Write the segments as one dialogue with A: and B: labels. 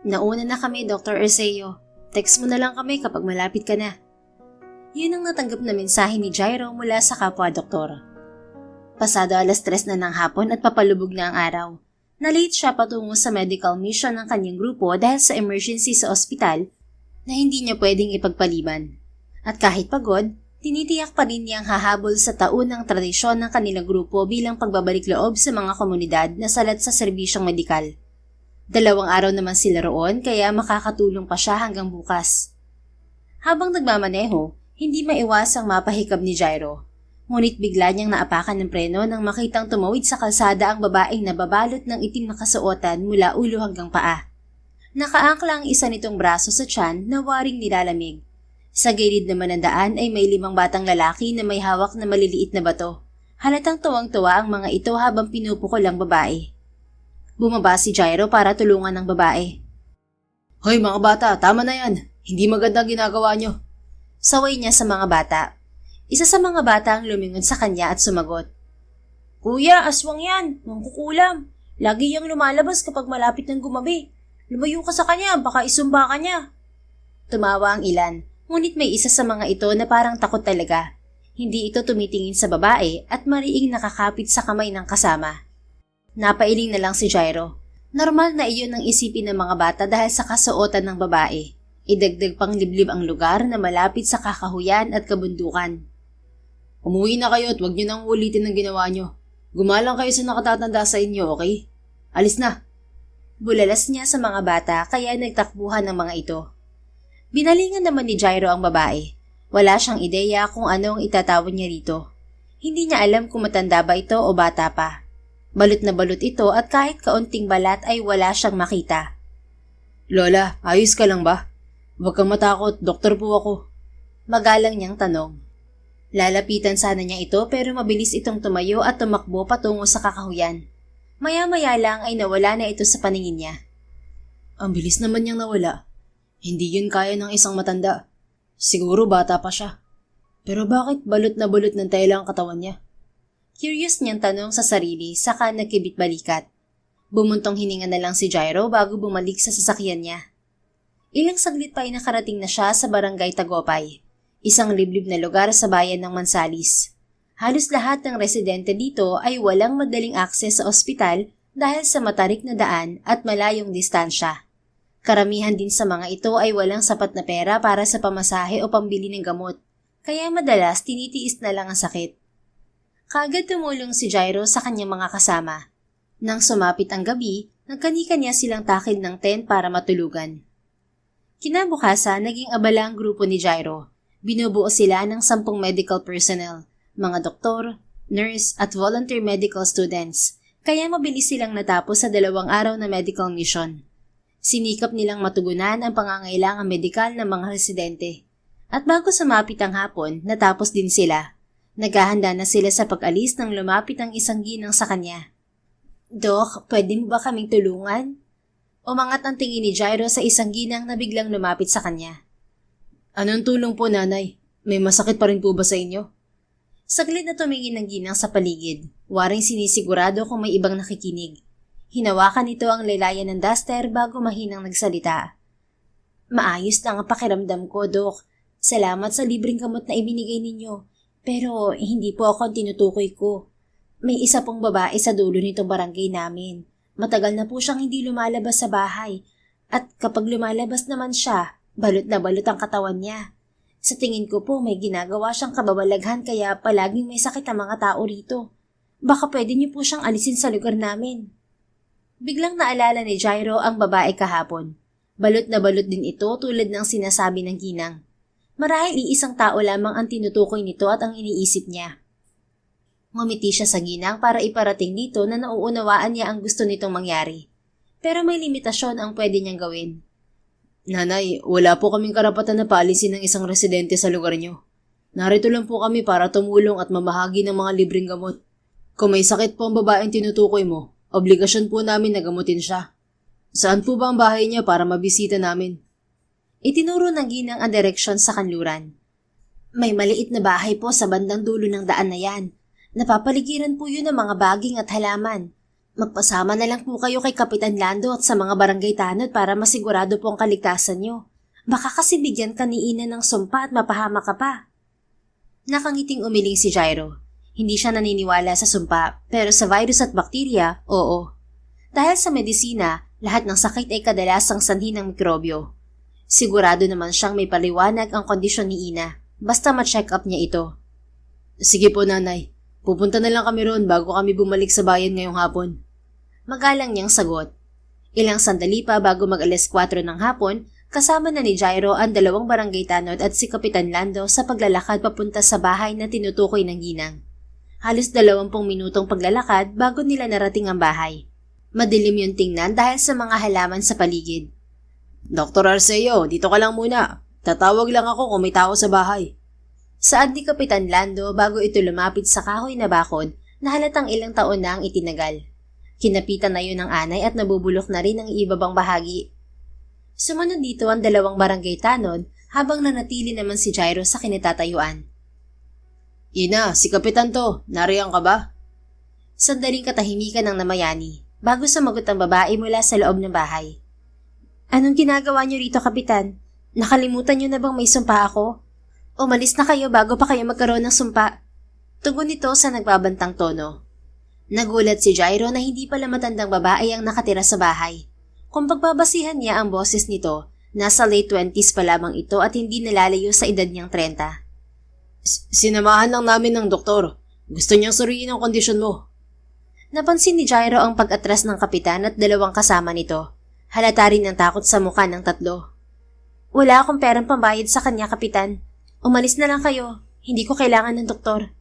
A: Nauna na kami, Dr. Arceo. Text mo na lang kami kapag malapit ka na. Yun ang natanggap na mensahe ni Jairo mula sa kapwa-doktor. Pasado 3:00 na ng hapon at papalubog na ang araw. Na-late siya patungo sa medical mission ng kanyang grupo dahil sa emergency sa ospital na hindi niya pwedeng ipagpaliban. At kahit pagod, tinitiyak pa rin niyang hahabol sa taunang tradisyon ng kanilang grupo bilang pagbabalik loob sa mga komunidad na salat sa serbisyong medikal. 2 araw naman sila roon kaya makakatulong pa siya hanggang bukas. Habang nagmamaneho, hindi maiwasang mapahikab ni Jairo. Ngunit bigla niyang naapakan ng preno nang makitang tumawid sa kalsada ang babaeng nababalot ng itim na kasuotan mula ulo hanggang paa. Nakaangkla ang isa nitong braso sa tiyan na waring nilalamig. Sa gilid naman ng daan ay may 5 batang lalaki na may hawak na maliliit na bato. Halatang tuwang-tuwa ang mga ito habang pinupukol ang babae. Bumaba si Jairo para tulungan ang babae.
B: Hoy mga bata, tama na yan. Hindi maganda ginagawa nyo.
A: Saway niya sa mga bata. Isa sa mga bata ang lumingon sa kanya at sumagot. Kuya, aswang yan. Mangkukulam. Lagi yang lumalabas kapag malapit ng gumabi. Lumayo ka sa kanya, baka isumba ka niya. Tumawa ang ilan, ngunit may isa sa mga ito na parang takot talaga. Hindi ito tumitingin sa babae at mariing nakakapit sa kamay ng kasama. Napailing na lang si Jairo. Normal na iyon ang isipin ng mga bata dahil sa kasuotan ng babae. Idagdag pang liblib ang lugar na malapit sa kakahuyan at kabundukan.
B: Umuwi na kayo at huwag nyo nang ulitin ang ginawa nyo. Gumalang kayo sa nakatatanda sa inyo, okay? Alis na.
A: Bulalas niya sa mga bata kaya nagtakbuhan ng mga ito. Binalingan naman ni Jairo ang babae. Wala siyang ideya kung ano ang itatawag niya rito. Hindi niya alam kung matanda ba ito o bata pa. Balot na balot ito at kahit kaunting balat ay wala siyang makita.
B: Lola, ayos ka lang ba? Huwag kang matakot, doktor po ako.
A: Magalang niyang tanong. Lalapitan sana niya ito pero mabilis itong tumayo at tumakbo patungo sa kakahuyan. Maya-maya lang ay nawala na ito sa paningin niya.
B: Ang bilis naman niyang nawala. Hindi yun kaya ng isang matanda. Siguro bata pa siya. Pero bakit balot na balot ng tela ang katawan niya?
A: Curious niyang tanong sa sarili saka nagkibit-balikat. Bumuntong hininga na lang si Jairo bago bumalik sa sasakyan niya. Ilang saglit pa ay nakarating na siya sa barangay Tagopay. Isang liblib na lugar sa bayan ng Mansalis. Halos lahat ng residente dito ay walang madaling akses sa ospital dahil sa matarik na daan at malayong distansya. Karamihan din sa mga ito ay walang sapat na pera para sa pamasahe o pambili ng gamot, kaya madalas tinitiis na lang ang sakit. Kaagad tumulong si Jairo sa kanyang mga kasama. Nang sumapit ang gabi, nagkani-kanya silang takil ng tent para matulugan. Kinabukasan, naging abala ang grupo ni Jairo. Binubuo sila ng 10 medical personnel, mga doktor, nurse at volunteer medical students, kaya mabilis silang natapos sa 2 araw na medical mission. Sinikap nilang matugunan ang pangangailangang medikal ng mga residente. At bago sumapit ang hapon, natapos din sila. Naghahanda na sila sa pag-alis nang lumapit ang isang ginang sa kanya. Dok, pwede mo ba kaming tulungan? Umangat ang tingin ni Jairo sa isang ginang na biglang lumapit sa kanya.
B: Anong tulong po, nanay? May masakit pa rin po ba sa inyo?
A: Saglit na tumingin ng ginang sa paligid. Waring sinisigurado kung may ibang nakikinig. Hinawakan nito ang laylayan ng duster bago mahinang nagsalita. Maayos lang ang pakiramdam ko, Dok. Salamat sa libreng gamot na ibinigay ninyo. Pero hindi po ako ang tinutukoy ko. May isa pong babae sa dulo nitong barangay namin. Matagal na po siyang hindi lumalabas sa bahay. At kapag lumalabas naman siya, balot na balot ang katawan niya. Sa tingin ko po may ginagawa siyang kababalaghan kaya palaging may sakit ang mga tao rito. Baka pwede niyo po siyang alisin sa lugar namin. Biglang naalala ni Jairo ang babae kahapon. Balot na balot din ito tulad ng sinasabi ng ginang. Marahil iisang tao lamang ang tinutukoy nito at ang iniisip niya. Ngumiti siya sa ginang para iparating dito na nauunawaan niya ang gusto nitong mangyari. Pero may limitasyon ang pwede niyang gawin.
B: Nanay, wala po kaming karapatan na paalisin ng isang residente sa lugar niyo. Narito lang po kami para tumulong at mamahagi ng mga libreng gamot. Kung may sakit po ang babaeng tinutukoy mo, obligasyon po namin na gamutin siya. Saan po ba ang bahay niya para mabisita namin?
A: Itinuro ng ginang ang direksyon sa kanluran. May maliit na bahay po sa bandang dulo ng daan na yan. Napapaligiran po yun ng mga baging at halaman. Magpasama na lang po kayo kay Kapitan Lando at sa mga barangay tanod para masigurado po ang kaligtasan nyo. Baka kasi bigyan ka ni Ina ng sumpa at mapahama ka pa. Nakangiting umiling si Jairo. Hindi siya naniniwala sa sumpa, pero sa virus at bakterya, oo. Dahil sa medisina, lahat ng sakit ay kadalasang sanhi ng mikrobyo. Sigurado naman siyang may paliwanag ang kondisyon ni Ina, basta ma-check up niya ito.
B: Sige po, nanay. Pupunta na lang kami roon bago kami bumalik sa bayan ngayong hapon.
A: Magalang niyang sagot. Ilang sandali pa bago mag-alas 4 ng hapon, kasama na ni Jairo ang 2 barangay tanod at si Kapitan Lando sa paglalakad papunta sa bahay na tinutukoy ng ginang. Halos 20 minutong paglalakad bago nila narating ang bahay. Madilim yung tingnan dahil sa mga halaman sa paligid.
B: Dr. Arceo, dito ka lang muna. Tatawag lang ako kung may tao sa bahay.
A: Saad ni Kapitan Lando bago ito lumapit sa kahoy na bakod na halatang ilang taon na ang itinagal. Kinapitan na yun ng anay at nabubulok na rin ang ibabang bahagi. Sumunod dito ang 2 barangay tanod habang nanatili naman si Jairo sa kinatatayuan.
B: Ina, si Kapitan to. Nariyan ka ba?
A: Sandaling katahimikan ng namayani bago sumagot ang babae mula sa loob ng bahay. Anong ginagawa niyo rito, Kapitan? Nakalimutan niyo na bang may sumpa ako? Umalis na kayo bago pa kayo magkaroon ng sumpa. Tugon nito sa nagbabantang tono. Nagulat si Jairo na hindi pala matandang babae ang nakatira sa bahay. Kung pagbabasihan niya ang boses nito, nasa late 20s pa lamang ito at hindi nalalayo sa edad niyang 30.
B: Sinamahan lang namin ng doktor. Gusto niyang suriin ang kondisyon mo.
A: Napansin ni Jairo ang pag-atras ng kapitan at 2 kasama nito. Halata rin ang takot sa mukha ng 3. Wala akong perang pambayad sa kanya, Kapitan. Umalis na lang kayo. Hindi ko kailangan ng doktor.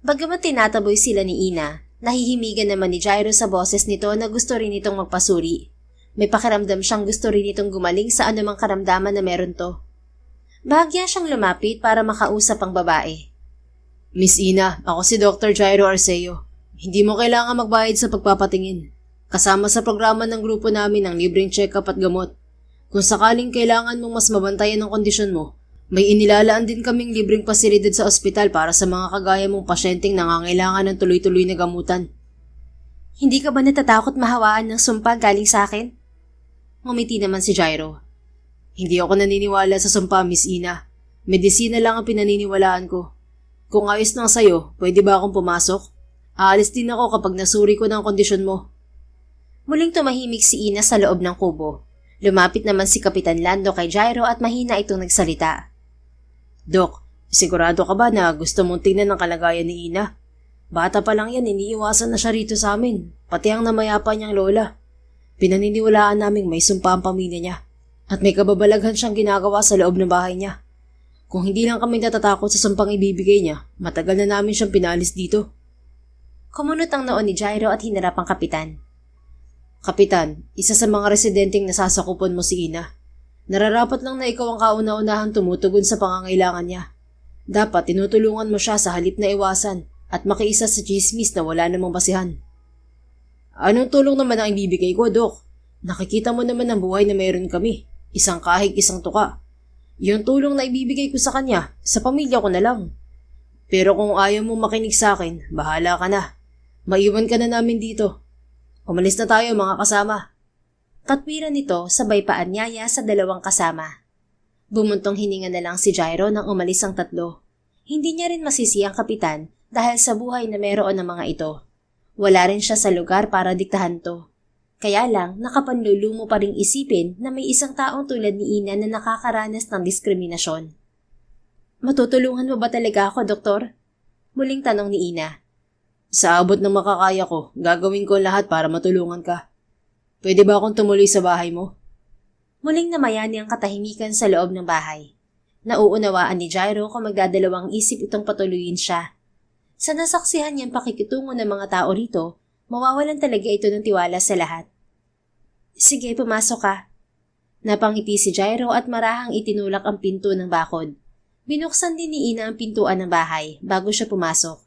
A: Bagamat tinataboy sila ni Ina, nahihimigan naman ni Jairo sa boses nito na gusto rin itong magpasuri. May pakiramdam siyang gusto rin itong gumaling sa anumang karamdaman na meron to. Bahagya siyang lumapit para makausap ang babae.
B: Miss Ina, ako si Dr. Jairo Arceo. Hindi mo kailangan magbayad sa pagpapatingin. Kasama sa programa ng grupo namin ang libreng check-up at gamot. Kung sakaling kailangan mong mas mabantayan ang kondisyon mo, may inilalaan din kaming libreng pasilidad sa ospital para sa mga kagaya mong pasyenteng nangangailangan ng tuloy-tuloy na gamutan.
A: Hindi ka ba natatakot mahawaan ng sumpa galing sa akin? Ngumiti naman si Jairo.
B: Hindi ako naniniwala sa sumpa, Miss Ina. Medisina lang ang pinaniniwalaan ko. Kung ayos lang sa'yo, pwede ba akong pumasok? Aalis din ako kapag nasuri ko ng kondisyon mo.
A: Muling tumahimik si Ina sa loob ng kubo. Lumapit naman si Kapitan Lando kay Jairo at mahina itong nagsalita.
B: Dok, sigurado ka ba na gusto mong tingnan ang kalagayan ni Ina? Bata pa lang yan, iniiwasan na siya rito sa amin, pati ang namayapa niyang lola. Pinaniniwalaan naming may sumpa ang pamilya niya at may kababalaghan siyang ginagawa sa loob ng bahay niya. Kung hindi lang kami natatakot sa sumpang ibibigay niya, matagal na namin siyang pinalis dito.
A: Kumunot ang noon ni Jairo at hinarap ang kapitan.
B: Kapitan, isa sa mga residenteng nasasakupan mo si Ina. Nararapat lang na ikaw ang kauna-unahang tumutugon sa pangangailangan niya. Dapat tinutulungan mo siya sa halip na iwasan at makiisa sa chismis na wala namang basihan. Anong tulong naman ang ibibigay ko, Dok? Nakikita mo naman ang buhay na mayroon kami. Isang kahig, isang tuka. Yung tulong na ibibigay ko sa kanya, sa pamilya ko na lang. Pero kung ayaw mo makinig sa akin, bahala ka na. Maiwan ka na namin dito. Umalis na tayo mga kasama.
A: Katwiran nito sabay paanyaya sa 2 kasama. Bumuntong hininga na lang si Jairo nang umalis ang 3. Hindi niya rin masisi ang kapitan dahil sa buhay na meron ng mga ito. Wala rin siya sa lugar para diktahan to. Kaya lang nakapanlulumo pa ring isipin na may isang taong tulad ni Ina na nakakaranas ng diskriminasyon. Matutulungan mo ba talaga ako, Doktor? Muling tanong ni Ina.
B: Sa abot ng makakaya ko, gagawin ko lahat para matulungan ka. Pwede ba akong tumuloy sa bahay mo?
A: Muling namayani ang katahimikan sa loob ng bahay. Nauunawaan ni Jairo kung magdadalawang isip itong patuloyin siya. Sa nasaksihan niyang pakikitungo ng mga tao rito, mawawalan talaga ito ng tiwala sa lahat. Sige, pumasok ka. Napangiti si Jairo at marahang itinulak ang pinto ng bakod. Binuksan din ni Ina ang pintuan ng bahay bago siya pumasok.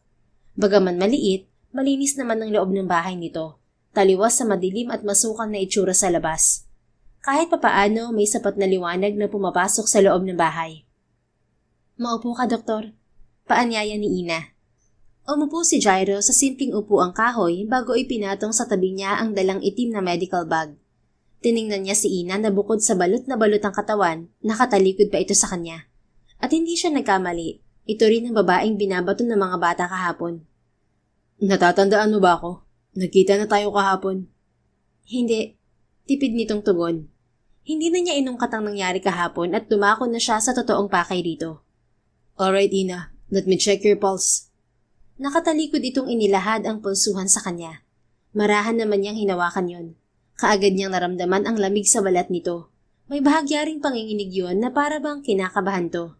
A: Bagaman maliit, malinis naman ang loob ng bahay nito, taliwas sa madilim at masukal na itsura sa labas. Kahit papaano may sapat na liwanag na pumapasok sa loob ng bahay. Maupo ka, Doktor. Paanyaya ni Ina. Umupo si Jairo sa simpleng upuang kahoy bago ipinatong sa tabi niya ang dalang itim na medical bag. Tiningnan niya si Ina na bukod sa balot na balot ang katawan, nakatalikod pa ito sa kanya. At hindi siya nagkamali, ito rin ang babaeng binabato ng mga bata kahapon.
B: Natatandaan mo ba ako? Nagkita na tayo kahapon.
A: Hindi. Tipid nitong tugon. Hindi na niya inungkat ang nangyari kahapon at dumako na siya sa totoong pakay rito.
B: Alright, Ina. Let me check your pulse.
A: Nakatalikod itong inilahad ang pulsuhan sa kanya. Marahan naman niyang hinawakan yon. Kaagad niyang naramdaman ang lamig sa balat nito. May bahagyaring panginginig yun na para bang kinakabahan to.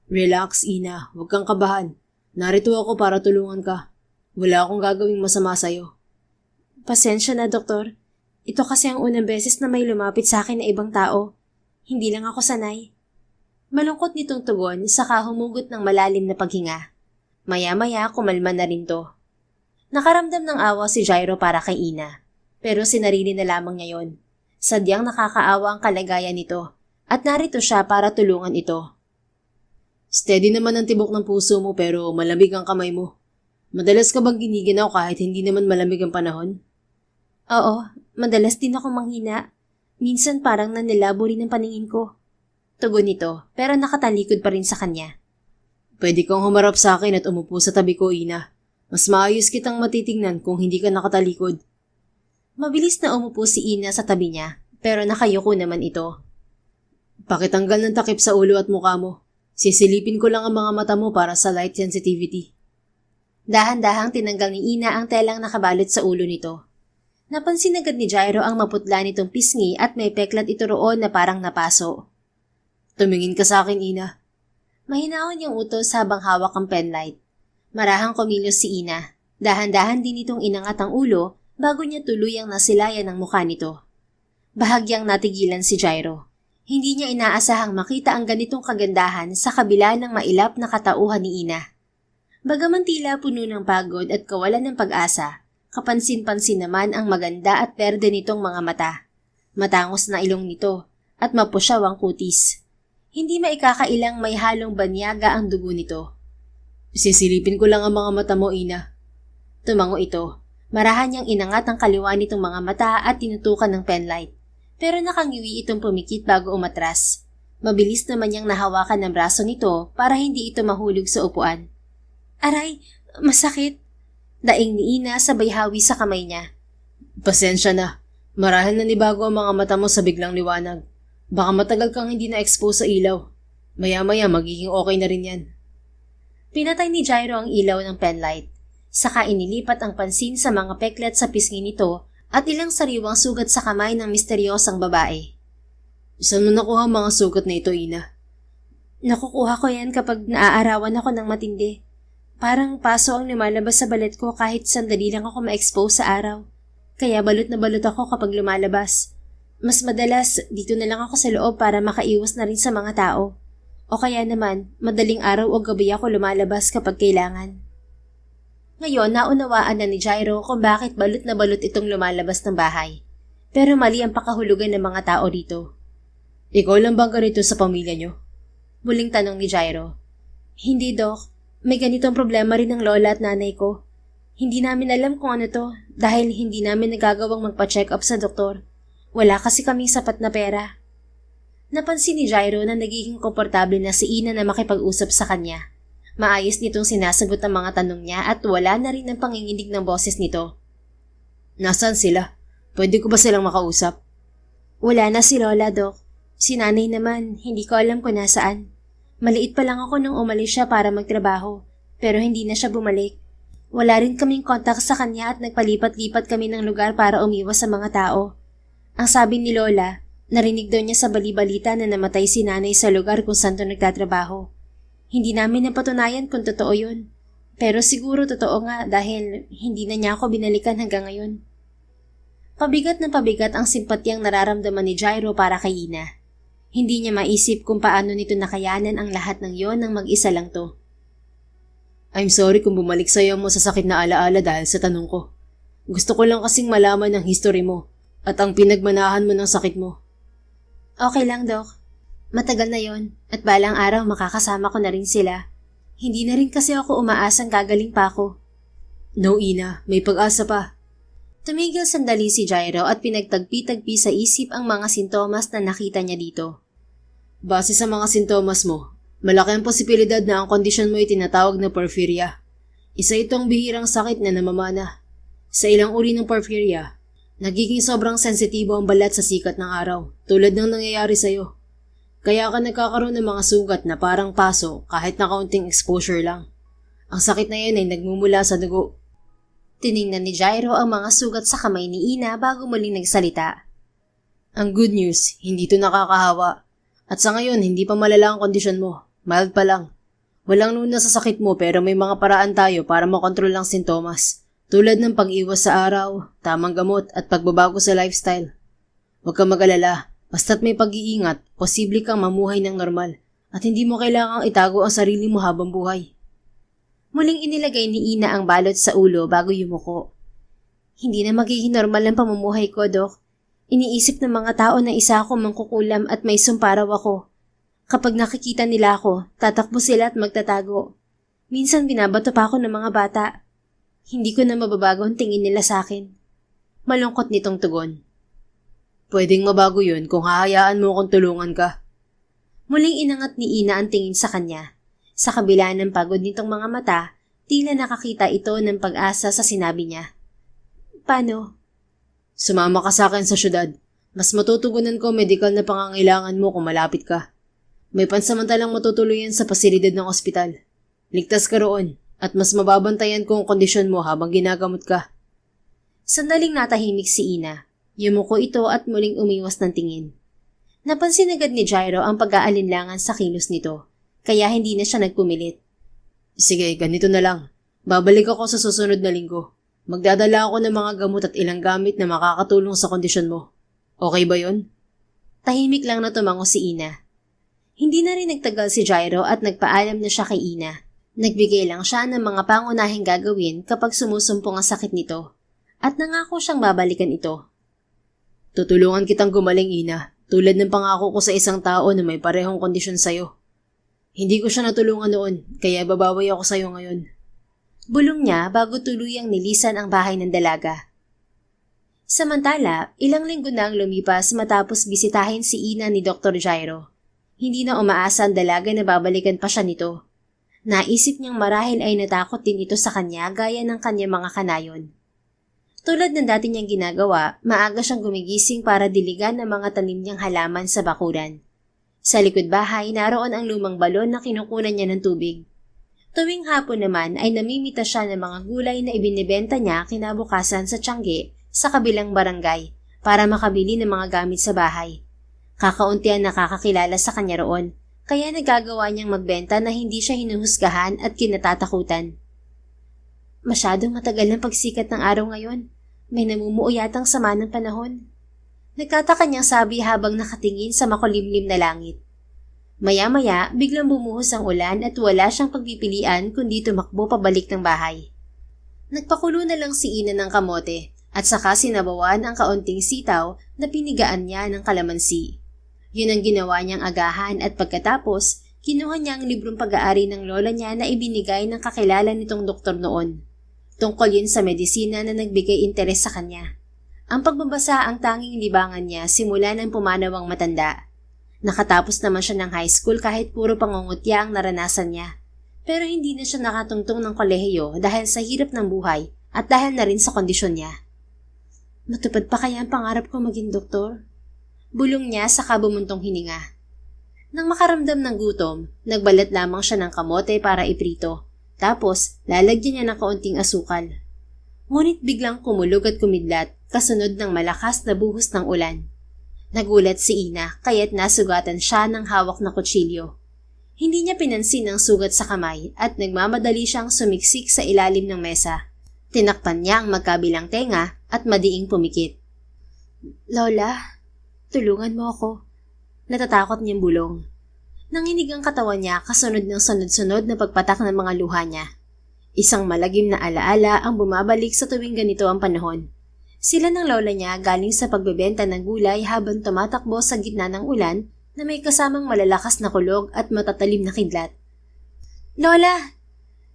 B: Relax, Ina. Huwag kang kabahan. Narito ako para tulungan ka. Wala akong gagawing masama sa'yo.
A: Pasensya na, Doktor. Ito kasi ang unang beses na may lumapit sa akin na ibang tao. Hindi lang ako sanay. Malungkot nitong tugon, saka humugot ng malalim na paghinga. Maya-maya kumalma na rin to. Nakaramdam ng awa si Jairo para kay Ina, pero sinarili na lamang niya yon. Sadyang nakakaawa ang kalagayan nito, at narito siya para tulungan ito.
B: Steady naman ang tibok ng puso mo pero malamig ang kamay mo. Madalas ka bang giniginaw kahit hindi naman malamig ang panahon?
A: Oo, madalas din ako manghina. Minsan parang nanilabo rin ang paningin ko. Tugon nito, pero nakatalikod pa rin sa kanya.
B: Pwede kang humarap sa akin at umupo sa tabi ko, Ina. Mas maayos kitang matitingnan kung hindi ka nakatalikod.
A: Mabilis na umupo si Ina sa tabi niya, pero nakayuko naman ito.
B: Pakitanggal ng takip sa ulo at mukha mo. Sisilipin ko lang ang mga mata mo para sa light sensitivity.
A: Dahan-dahang tinanggal ni Ina ang telang nakabalot sa ulo nito. Napansin agad ni Jairo ang maputla nitong pisngi at may peklat ito roon na parang napaso.
B: Tumingin ka sa akin, Ina.
A: Mahinahon yung utos habang hawak ang penlight. Marahang kumilos si Ina. Dahan-dahan din itong inangat ang ulo bago niya tuluyang nasilayan ang mukha nito. Bahagyang natigilan si Jairo. Hindi niya inaasahang makita ang ganitong kagandahan sa kabila ng mailap na katauhan ni Ina. Bagaman tila puno ng pagod at kawalan ng pag-asa, kapansin-pansin naman ang maganda at berde nitong mga mata. Matangos na ilong nito at mapusyaw ang kutis. Hindi maikakailang may halong banyaga ang dugo nito.
B: Sisilipin ko lang ang mga mata mo, Ina.
A: Tumango ito. Marahan niyang inangat ang kaliwa nitong mga mata at tinutukan ng penlight. Pero nakangiwi itong pumikit bago umatras. Mabilis naman niyang nahawakan ng braso nito para hindi ito mahulog sa upuan. Aray, masakit. Daing ni Ina sabay hawi sa kamay niya.
B: Pasensya na. Marahan na nibago ang mga mata mo sa biglang liwanag. Baka matagal kang hindi na-expose sa ilaw. Maya-maya magiging okay na rin yan.
A: Pinatay ni Jairo ang ilaw ng penlight. Saka inilipat ang pansin sa mga peklat sa pisngi nito at ilang sariwang sugat sa kamay ng misteryosang babae.
B: Saan mo nakuha ang mga sugat na ito, Ina?
A: Nakukuha ko yan kapag naaarawan ako ng matindi. Parang paso ang lumalabas sa balat ko kahit sandali lang ako ma-expose sa araw. Kaya balot na balot ako kapag lumalabas. Mas madalas, dito na lang ako sa loob para makaiwas na rin sa mga tao. O kaya naman, madaling araw o gabi ako lumalabas kapag kailangan. Ngayon, naunawaan na ni Jairo kung bakit balot na balot itong lumalabas ng bahay. Pero mali ang pakahulugan ng mga tao dito.
B: Ikaw lang bang ganito sa pamilya niyo?
A: Muling tanong ni Jairo. Hindi, Doc. May ganitong problema rin ng lola at nanay ko. Hindi namin alam kung ano to dahil hindi namin nagagawang magpa-check up sa doktor. Wala kasi kaming sapat na pera. Napansin ni Jairo na nagiging komportable na si Ina na makipag-usap sa kanya. Maayos nitong sinasagot ang mga tanong niya at wala na rin ang panginginig ng boses nito.
B: Nasaan sila? Pwede ko ba silang makausap?
A: Wala na si Lola, Doc. Si nanay naman, hindi ko alam kung nasaan. Maliit pa lang ako nung umalis siya para magtrabaho, pero hindi na siya bumalik. Wala rin kaming kontak sa kanya at nagpalipat-lipat kami ng lugar para umiwas sa mga tao. Ang sabi ni Lola, narinig daw niya sa bali-balita na namatay si nanay sa lugar kung saan to nagtatrabaho. Hindi namin napatunayan kung totoo yun. Pero siguro totoo nga dahil hindi na niya ako binalikan hanggang ngayon. Pabigat na pabigat ang simpatyang nararamdaman ni Jairo para kay Ina. Hindi niya maisip kung paano nito nakayanan ang lahat ng yon nang mag-isa lang to.
B: I'm sorry kung bumalik sa'yo mo sa sakit na alaala dahil sa tanong ko. Gusto ko lang kasing malaman ang history mo at ang pinagmanahan mo ng sakit mo.
A: Okay lang, Doc. Matagal na yon at balang araw makakasama ko na rin sila. Hindi na rin kasi ako umaasang gagaling pa ako.
B: No, Ina, may pag-asa pa.
A: Tumigil sandali si Jairo at pinagtagpi-tagpi sa isip ang mga sintomas na nakita niya dito.
B: Base sa mga sintomas mo, malaki ang posibilidad na ang kondisyon mo ay tinatawag na porphyria. Isa itong bihirang sakit na namamana. Sa ilang uri ng porphyria, nagiging sobrang sensitibo ang balat sa sikat ng araw, tulad ng nangyayari sa'yo. Kaya ka nagkakaroon ng mga sugat na parang paso kahit na kaunting exposure lang. Ang sakit na yan ay nagmumula sa dugo.
A: Tiningnan ni Jairo ang mga sugat sa kamay ni Ina bago muling nagsalita.
B: Ang good news, hindi ito nakakahawa. At sa ngayon, hindi pa malala ang kondisyon mo. Mild pa lang. Walang luna sa sakit mo pero may mga paraan tayo para makontrol ang sintomas. Tulad ng pag-iwas sa araw, tamang gamot at pagbabago sa lifestyle. Huwag kang mag-alala. Basta't may pag-iingat, posible kang mamuhay ng normal at hindi mo kailangang itago ang sarili mo habang buhay.
A: Muling inilagay ni Ina ang balot sa ulo bago yumuko. Hindi na magiging normal ang pamumuhay ko, Dok. Iniisip ng mga tao na isa akong mangkukulam at may sumparaw ako. Kapag nakikita nila ako, tatakbo sila at magtatago. Minsan binabato pa ako ng mga bata. Hindi ko na mababago ang tingin nila sa akin. Malungkot nitong tugon.
B: Pwedeng mabago yun kung hahayaan mo kung tulungan ka.
A: Muling inangat ni Ina ang tingin sa kanya. Sa kabila ng pagod nitong mga mata, tila nakakita ito ng pag-asa sa sinabi niya. Paano?
B: Sumama ka sa akin sa syudad. Mas matutugunan ko medical na pangangailangan mo kung malapit ka. May pansamantalang matutuluyan sa pasilidad ng ospital. Ligtas ka roon at mas mababantayan ko ang kondisyon mo habang ginagamot ka.
A: Sandaling natahimik si Ina. Yumuko ito at muling umiwas ng tingin. Napansin agad ni Jairo ang pag-aalinlangan sa kilos nito, kaya hindi na siya nagpumilit.
B: Sige, ganito na lang. Babalik ako sa susunod na linggo. Magdadala ako ng mga gamot at ilang gamit na makakatulong sa kondisyon mo. Okay ba yon?
A: Tahimik lang na tumango si Ina. Hindi na rin nagtagal si Jairo at nagpaalam na siya kay Ina. Nagbigay lang siya ng mga pangunahing gagawin kapag sumusumpong ang sakit nito at nangako siyang babalikan ito.
B: Tutulungan kitang gumaling, Ina, tulad ng pangako ko sa isang tao na may parehong kondisyon sa'yo. Hindi ko siya natulungan noon, kaya babawi ako sa'yo ngayon.
A: Bulong niya bago tuluyang nilisan ang bahay ng dalaga. Samantala, ilang linggo na ang lumipas matapos bisitahin si Ina ni Dr. Jairo. Hindi na umaasa ang dalaga na babalikan pa siya nito. Naisip niyang marahil ay natakot din ito sa kanya gaya ng kanyang mga kanayon. Tulad ng dati niyang ginagawa, maaga siyang gumigising para diligan ang mga tanim niyang halaman sa bakuran. Sa likod bahay, naroon ang lumang balon na kinukunan niya ng tubig. Tuwing hapon naman ay namimita siya ng mga gulay na ibinibenta niya kinabukasan sa Tiangge sa kabilang barangay para makabili ng mga gamit sa bahay. Kakaunti ang nakakakilala sa kanya roon, kaya nagagawa niyang magbenta na hindi siya hinuhusgahan at kinatatakutan. Masyadong matagal ng pagsikat ng araw ngayon. May namumuo yatang sama ng panahon. Nagkataka niyang sabi habang nakatingin sa makulimlim na langit. Maya-maya, biglang bumuhos ang ulan at wala siyang pagpipilian kundi tumakbo pabalik ng bahay. Nagpakulo na lang si Ina ng kamote at saka sinabawan ang kaunting sitaw na pinigaan niya ng kalamansi. Yun ang ginawa niyang agahan at pagkatapos, kinuha niya ang librong pag-aari ng lola niya na ibinigay ng kakilala nitong doktor noon. Tungkol yun sa medisina na nagbigay interes sa kanya. Ang pagbabasa ang tanging libangan niya simula ng pumanaw ang matanda. Nakatapos naman siya ng high school kahit puro pangungutya ang naranasan niya. Pero hindi na siya nakatungtong ng kolehiyo dahil sa hirap ng buhay at dahil na rin sa kondisyon niya. Matupad pa kaya ang pangarap ko maging doktor? Bulong niya sa kabumuntong hininga. Nang makaramdam ng gutom, nagbalat lamang siya ng kamote para iprito. Tapos, lalagyan niya ng kaunting asukal. Ngunit biglang kumulog at kumidlat kasunod ng malakas na buhos ng ulan. Nagulat si Ina kaya't nasugatan siya ng hawak na kutsilyo. Hindi niya pinansin ang sugat sa kamay at nagmamadali siyang sumiksik sa ilalim ng mesa. Tinakpan niya ang magkabilang tenga at madiing pumikit. Lola, tulungan mo ako. Natatakot niyang bulong. Nanginig ang katawan niya kasunod ng sunod-sunod na pagpatak ng mga luha niya. Isang malagim na alaala ang bumabalik sa tuwing ganito ang panahon. Sila ng lola niya galing sa pagbebenta ng gulay habang tumatakbo sa gitna ng ulan na may kasamang malalakas na kulog at matatalim na kidlat. Lola,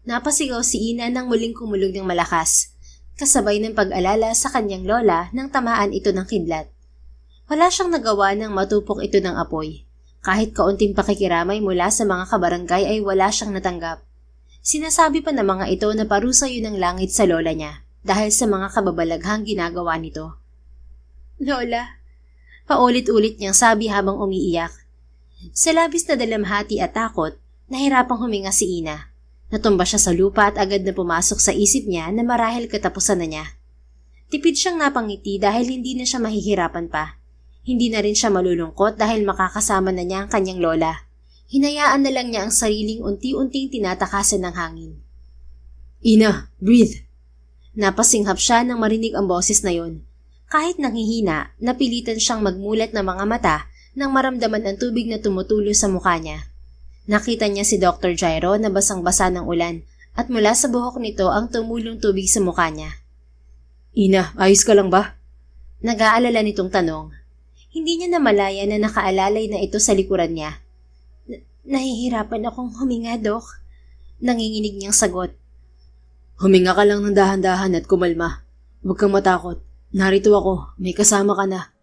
A: Napasigaw si Ina nang muling kumulog ng malakas, kasabay ng pag-alala sa kanyang lola nang tamaan ito ng kidlat. Wala siyang nagawa nang matupok ito ng apoy. Kahit kaunting pakikiramay mula sa mga kabarangay ay wala siyang natanggap. Sinasabi pa ng mga ito na parusa yun ng langit sa lola niya dahil sa mga kababalaghang ginagawa nito. Lola, paulit-ulit niyang sabi habang umiiyak. Sa labis na dalamhati at takot, nahirapang huminga si Ina. Natumba siya sa lupa at agad na pumasok sa isip niya na marahil katapusan na niya. Tipid siyang napangiti dahil hindi na siya mahihirapan pa. Hindi na rin siya malulungkot dahil makakasama na niya ang kanyang lola. Hinayaan na lang niya ang sariling unti-unting tinatakasan ng hangin.
B: Ina, breathe!
A: Napasinghap siya nang marinig ang boses na yon. Kahit nanghihina, napilitan siyang magmulat ng mga mata nang maramdaman ang tubig na tumutulo sa mukha niya. Nakita niya si Dr. Jairo na basang-basa ng ulan at mula sa buhok nito ang tumulong tubig sa mukha niya.
B: Ina, ayos ka lang ba?
A: Nag-aalala nitong tanong. Hindi niya namalaya na nakaalalay na ito sa likuran niya. Nahihirapan akong huminga, Dok. Nanginginig niyang sagot.
B: Huminga ka lang ng dahan-dahan at kumalma. Huwag kang matakot. Narito ako, may kasama ka na.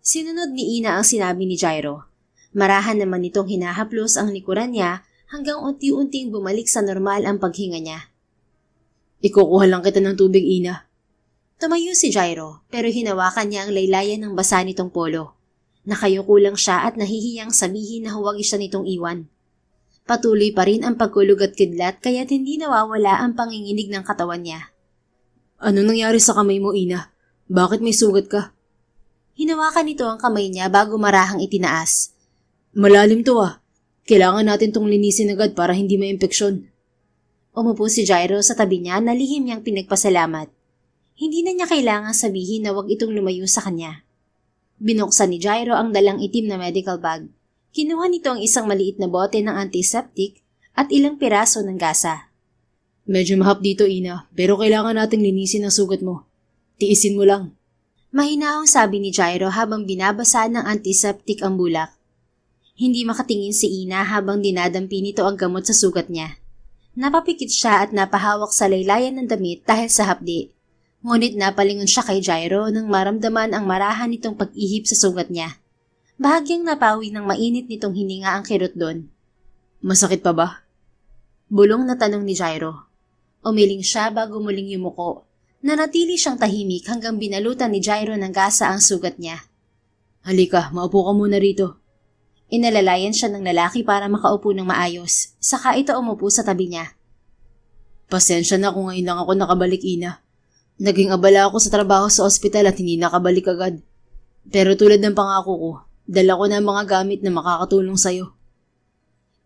A: Sinunod ni Ina ang sinabi ni Jairo. Marahan naman nitong hinahaplos ang likuran niya hanggang unti-unting bumalik sa normal ang paghinga niya.
B: Ikukuha lang kita ng tubig, Ina.
A: Tumayo si Jairo pero hinawakan niya ang laylayan ng basa nitong polo. Nakayuko lang siya at nahihiyang sabihin na huwag siya nitong iwan. Patuloy pa rin ang pagkulog at kidlat kaya't hindi nawawala ang panginginig ng katawan niya.
B: Ano nangyari sa kamay mo, Ina? Bakit may sugat ka?
A: Hinawakan nito ang kamay niya bago marahang itinaas.
B: Malalim to ah. Kailangan natin tong linisin agad para hindi maimpeksyon.
A: Umupo si Jairo sa tabi niya na lihim niyang pinagpasalamat. Hindi na niya kailangang sabihin na wag itong lumayo sa kanya. Binuksan ni Jairo ang dalang itim na medical bag. Kinuha nito ang isang maliit na bote ng antiseptic at ilang piraso ng gasa.
B: Medyo mahap dito, Ina, pero kailangan nating linisin ang sugat mo. Tiisin mo lang.
A: Mahinahong sabi ni Jairo habang binabasa ng antiseptic ang bulak. Hindi makatingin si Ina habang dinadampi nito ang gamot sa sugat niya. Napapikit siya at napahawak sa laylayan ng damit dahil sa hapdi. Ngunit napalingon siya kay Jairo nang maramdaman ang marahan nitong pag-ihip sa sugat niya. Bahagyang napawi ng mainit nitong hininga ang kirot doon.
B: Masakit pa ba?
A: Bulong na tanong ni Jairo. Umiling siya bago muling yumuko. Nanatili siyang tahimik hanggang binalutan ni Jairo ng gasa ang sugat niya.
B: Halika, maupo ka muna rito.
A: Inalalayan siya ng lalaki para makaupo ng maayos. Saka ito umupo sa tabi niya.
B: Pasensya na kung ngayon lang ako nakabalik, Ina. Naging abala ako sa trabaho sa ospital at hindi nakabalik agad. Pero tulad ng pangako ko, dala ko na ang mga gamit na makakatulong sa'yo.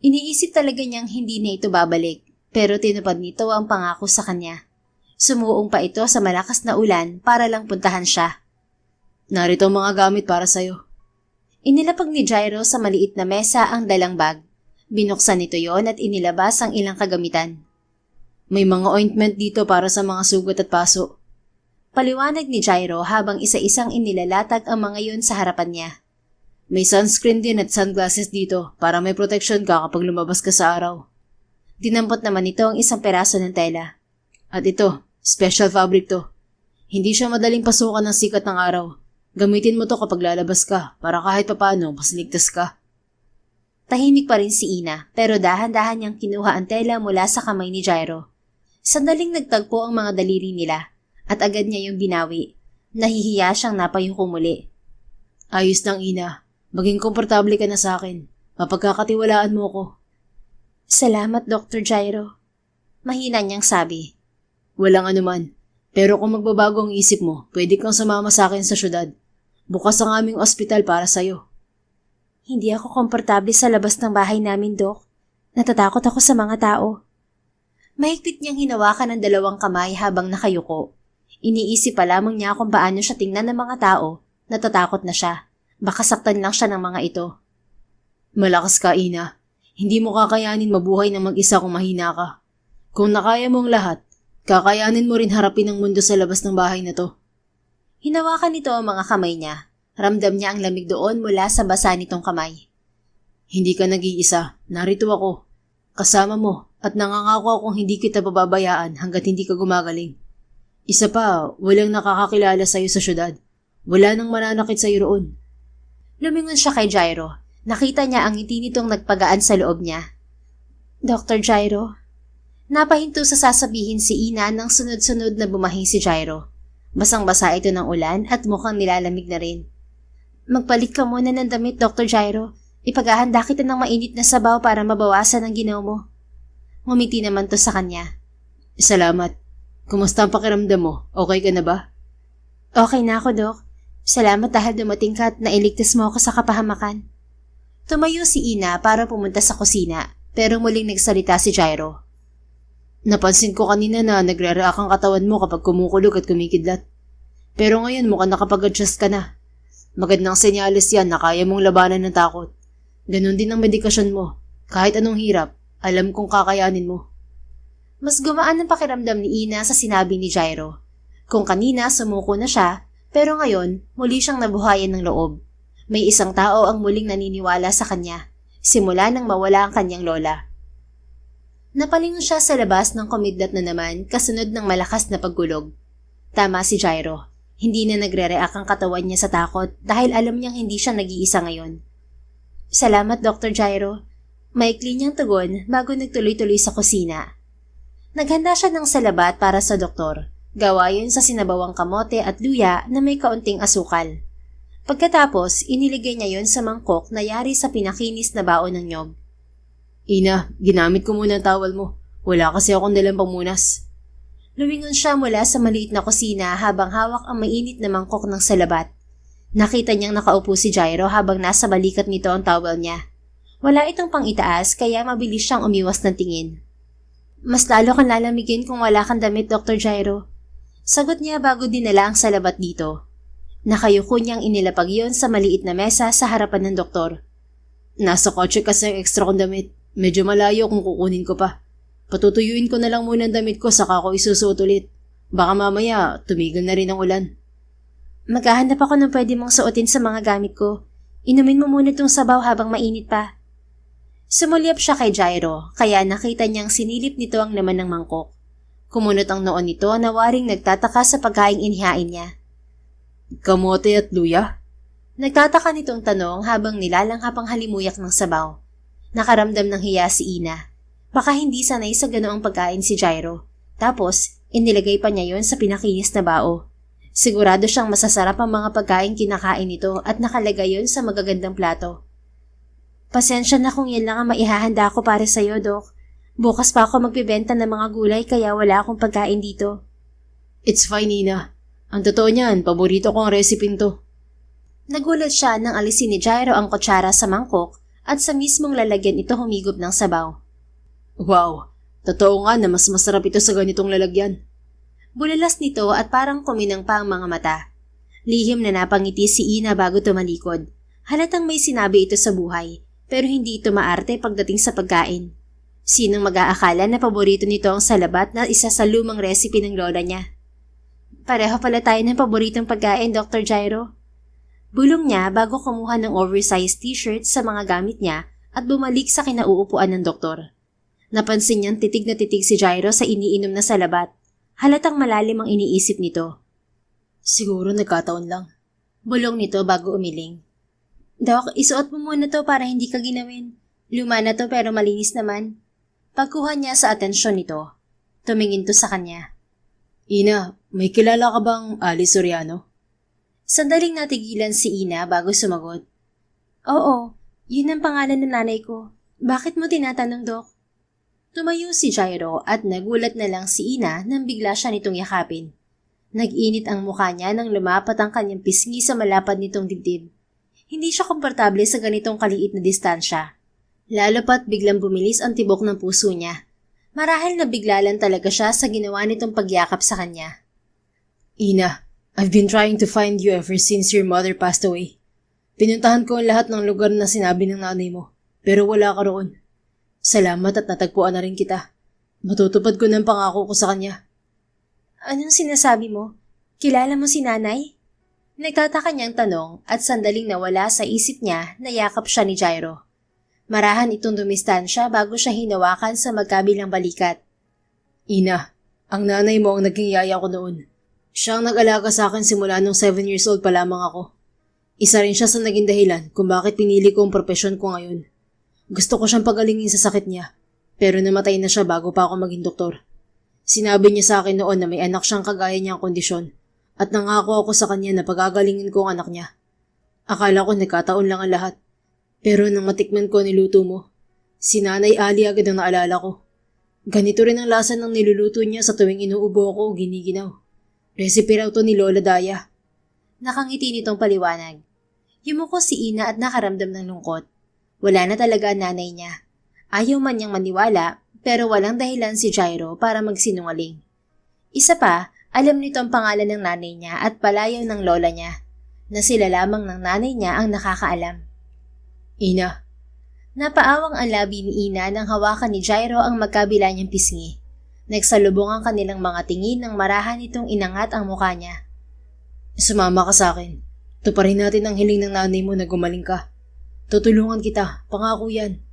A: Iniisip talaga niyang hindi na ito babalik, pero tinupad nito ang pangako sa kanya. Sumuong pa ito sa malakas na ulan para lang puntahan siya.
B: Narito ang mga gamit para sa'yo.
A: Inilapag ni Jairo sa maliit na mesa ang dalang bag. Binuksan nito yon at inilabas ang ilang kagamitan.
B: May mga ointment dito para sa mga sugat at paso.
A: Paliwanag ni Jairo habang isa-isang inilalatag ang mga yon sa harapan niya.
B: May sunscreen din at sunglasses dito para may protection ka kapag lumabas ka sa araw.
A: Dinampot naman ito ang isang peraso ng tela.
B: At ito, special fabric to. Hindi siya madaling pasukan ng sikat ng araw. Gamitin mo to kapag lalabas ka para kahit papano mas ligtas ka.
A: Tahimik pa rin si Ina pero dahan-dahan niyang kinuha ang tela mula sa kamay ni Jairo. Sandaling nagtagpo ang mga daliri nila at agad niya yung binawi. Nahihiya siyang napayuko muli.
B: Ayos lang, Ina. Maging komportable ka na sa akin. Mapagkakatiwalaan mo ko.
A: Salamat, Dr. Jairo. Mahina niyang sabi.
B: Walang anuman. Pero kung magbabago ang isip mo, pwede kang sumama sa akin sa syudad. Bukas ang aming ospital para sa'yo.
A: Hindi ako komportable sa labas ng bahay namin, Dok. Natatakot ako sa mga tao. Mahigpit niyang hinawakan ng dalawang kamay habang nakayuko. Iniisip pa lamang niya kung paano siya tingnan ng mga tao. Natatakot na siya. Baka saktan lang siya ng mga ito.
B: Malakas ka, Ina. Hindi mo kakayanin mabuhay ng mag-isa kung mahina ka. Kung nakaya mo ang lahat, kakayanin mo rin harapin ang mundo sa labas ng bahay na to.
A: Hinawakan nito ang mga kamay niya. Ramdam niya ang lamig doon mula sa basa nitong kamay.
B: Hindi ka nag-iisa. Narito ako. Kasama mo. at nangangako akong hindi kita pababayaan hanggat hindi ka gumagaling. Isa pa, walang nakakakilala sa'yo sa syudad. Wala nang mananakit sa'yo roon.
A: Lumingon siya kay Jairo. Nakita niya ang ngiti nitong nagpagaan sa loob niya. Dr. Jairo? Napahinto sa sasabihin si Ina nang sunod-sunod na bumahing si Jairo. Basang-basa ito ng ulan at mukhang nilalamig na rin. Magpalit ka muna ng damit, Dr. Jairo. Ipaghahanda kita ng mainit na sabaw para mabawasan ang ginaw mo. Ngumiti naman to sa kanya.
B: Salamat. Kumusta ang pakiramdam mo? Okay ka na ba?
A: Okay na ako, Dok. Salamat dahil dumating ka at nailigtas mo ako sa kapahamakan. Tumayo si Ina para pumunta sa kusina, pero muling nagsalita si Jairo.
B: Napansin ko kanina na nagre-react ang katawan mo kapag kumukulog at kumikidlat. Pero ngayon mukhang nakapag-adjust ka na. Magandang senyales yan na kaya mong labanan ng takot. Ganon din ang medikasyon mo. Kahit anong hirap, alam kong kakayanin mo.
A: Mas gumaan ang pakiramdam ni Ina sa sinabi ni Jairo. Kung kanina sumuko na siya, pero ngayon muli siyang nabuhayan ng loob. May isang tao ang muling naniniwala sa kanya, simula nang mawala ang kanyang lola. Napalingon siya sa labas ng kumidlat na naman kasunod ng malakas na paggulog. Tama si Jairo. Hindi na nagre-react ang katawan niya sa takot dahil alam niyang hindi siya nag-iisa ngayon. Salamat, Dr. Jairo. Maikli niyang tugon bago nagtuloy-tuloy sa kusina. Naghanda siya ng salabat para sa doktor. Gawa yun sa sinabawang kamote at luya na may kaunting asukal. Pagkatapos, iniligay niya yon sa mangkok na yari sa pinakinis na baon ng nyog.
B: Ina, ginamit ko muna ang towel mo. Wala kasi akong dalang pamunas.
A: Lumingon siya mula sa maliit na kusina habang hawak ang mainit na mangkok ng salabat. Nakita niyang nakaupo si Jairo habang nasa balikat nito ang towel niya. Wala itong pang-itaas kaya mabilis siyang umiwas ng tingin. Mas lalo kang lalamigin kung wala kang damit, Dr. Jairo. Sagot niya bago dinala ang salabat dito. Nakayuko niyang inilapag yon sa maliit na mesa sa harapan ng doktor.
B: Nasa kotse kasi ang extra kong damit. Medyo malayo kung kukunin ko pa. Patutuyuin ko na lang muna ang damit ko saka ko isusuot ulit. Baka mamaya tumigil na rin ang ulan.
A: Maghahanap ako ng pwede mong suotin sa mga gamit ko. Inumin mo muna itong sabaw habang mainit pa. Sumulyap siya kay Jairo kaya nakita niyang sinilip nito ang laman ng mangkok. Kumunot ang noon nito na waring nagtataka sa pagkaing inihain niya.
B: Kamote at luya?
A: Nagtataka nitong tanong habang nilalanghap ang halimuyak ng sabaw. Nakaramdam ng hiya si Ina. Baka hindi sanay sa ganoong pagkain si Jairo. Tapos, inilagay pa niya yon sa pinakinis na bao. Sigurado siyang masasarap ang mga pagkain kinakain nito at nakalagay yon sa magagandang plato. Pasensya na kung yan lang ang maihahanda ko para sa'yo, Dok. Bukas pa ako magbibenta ng mga gulay kaya wala akong pagkain dito.
B: It's fine, Ina. Ang totoo niyan, paborito ko ang recipe to.
A: Nagulat siya nang alisin ni Jairo ang kutsara sa mangkok at sa mismong lalagyan ito humigop ng sabaw.
B: Wow, totoo nga na mas masarap ito sa ganitong lalagyan.
A: Bulalas nito at parang kuminang pa ang mga mata. Lihim na napangiti si Ina bago tumalikod. Halatang may sinabi ito sa buhay, pero hindi ito maarte pagdating sa pagkain. Sinong mag-aakala na paborito nito ang salabat na isa sa lumang recipe ng lola niya? Pareho pala tayo ng paboritong pagkain, Dr. Jairo. Bulong niya bago kumuha ng oversized t-shirt sa mga gamit niya at bumalik sa kinauupuan ng doktor. Napansin niyang titig na titig si Jairo sa iniinom na salabat. Halatang malalim ang iniisip nito.
B: Siguro nagkataon lang.
A: Bulong nito bago umiling. Dok, isuot mo muna to para hindi ka ginawin. Luma na to pero malinis naman. Pagkuha niya sa atensyon nito, tumingin to sa kanya.
B: Ina, may kilala ka bang Alice Soriano?
A: Sandaling natigilan si Ina bago sumagot. Oo, yun ang pangalan ng nanay ko. Bakit mo tinatanong, Dok? Tumayo si Jairo at nagulat na lang si Ina nang bigla siya nitong yakapin. Nag-init ang mukha niya nang lumapat ang kanyang pisngi sa malapad nitong dibdib. Hindi siya komportable sa ganitong kaliit na distansya. Lalo pat biglang bumilis ang tibok ng puso niya. Marahil na bigla lang talaga siya sa ginawa nitong pagyakap sa kanya.
B: Ina, I've been trying to find you ever since your mother passed away. Pinuntahan ko ang lahat ng lugar na sinabi ng nanay mo, pero wala ka roon. Salamat at natagpuan na rin kita. Matutupad ko ng pangako ko sa kanya.
A: Anong sinasabi mo? Kilala mo si nanay? Nagtataka niyang tanong at sandaling nawala sa isip niya na yakap siya ni Jairo. Marahan itong dumistansya bago siya hinawakan sa magkabilang balikat.
B: Ina, ang nanay mo ang naging yaya ko noon. Siya ang nag-alaga sa akin simula nung 7 years old pa lamang ako. Isa rin siya sa naging dahilan kung bakit pinili ko ang propesyon ko ngayon. Gusto ko siyang pagalingin sa sakit niya, pero namatay na siya bago pa ako maging doktor. Sinabi niya sa akin noon na may anak siyang kagaya niyang kondisyon at nangako ako sa kanya na pagagalingin ko ang anak niya. Akala ko nagkataon lang ang lahat. Pero nang matikman ko niluto mo, si Nanay Ali agad ang naalala ko. Ganito rin ang lasa ng niluluto niya sa tuwing inuubo ako o giniginaw. Recipe raw to ni Lola Daya.
A: Nakangiti nitong paliwanag. Yumuko si Ina at nakaramdam ng lungkot. Wala na talaga ang nanay niya. Ayaw man niyang maniwala, pero walang dahilan si Jairo para magsinungaling. Isa pa, alam nito ang pangalan ng nanay niya at palayaw ng lola niya, na sila lamang ng nanay niya ang nakakaalam.
B: Ina.
A: Napaawang ang labi ni Ina nang hawakan ni Jairo ang magkabila niyang pisngi. Nagsalubong ang kanilang mga tingin nang marahan nitong inangat ang mukha niya.
B: Sumama ka sa akin. Tuparin natin ang hiling ng nanay mo na gumaling ka. Tutulungan kita, pangako yan.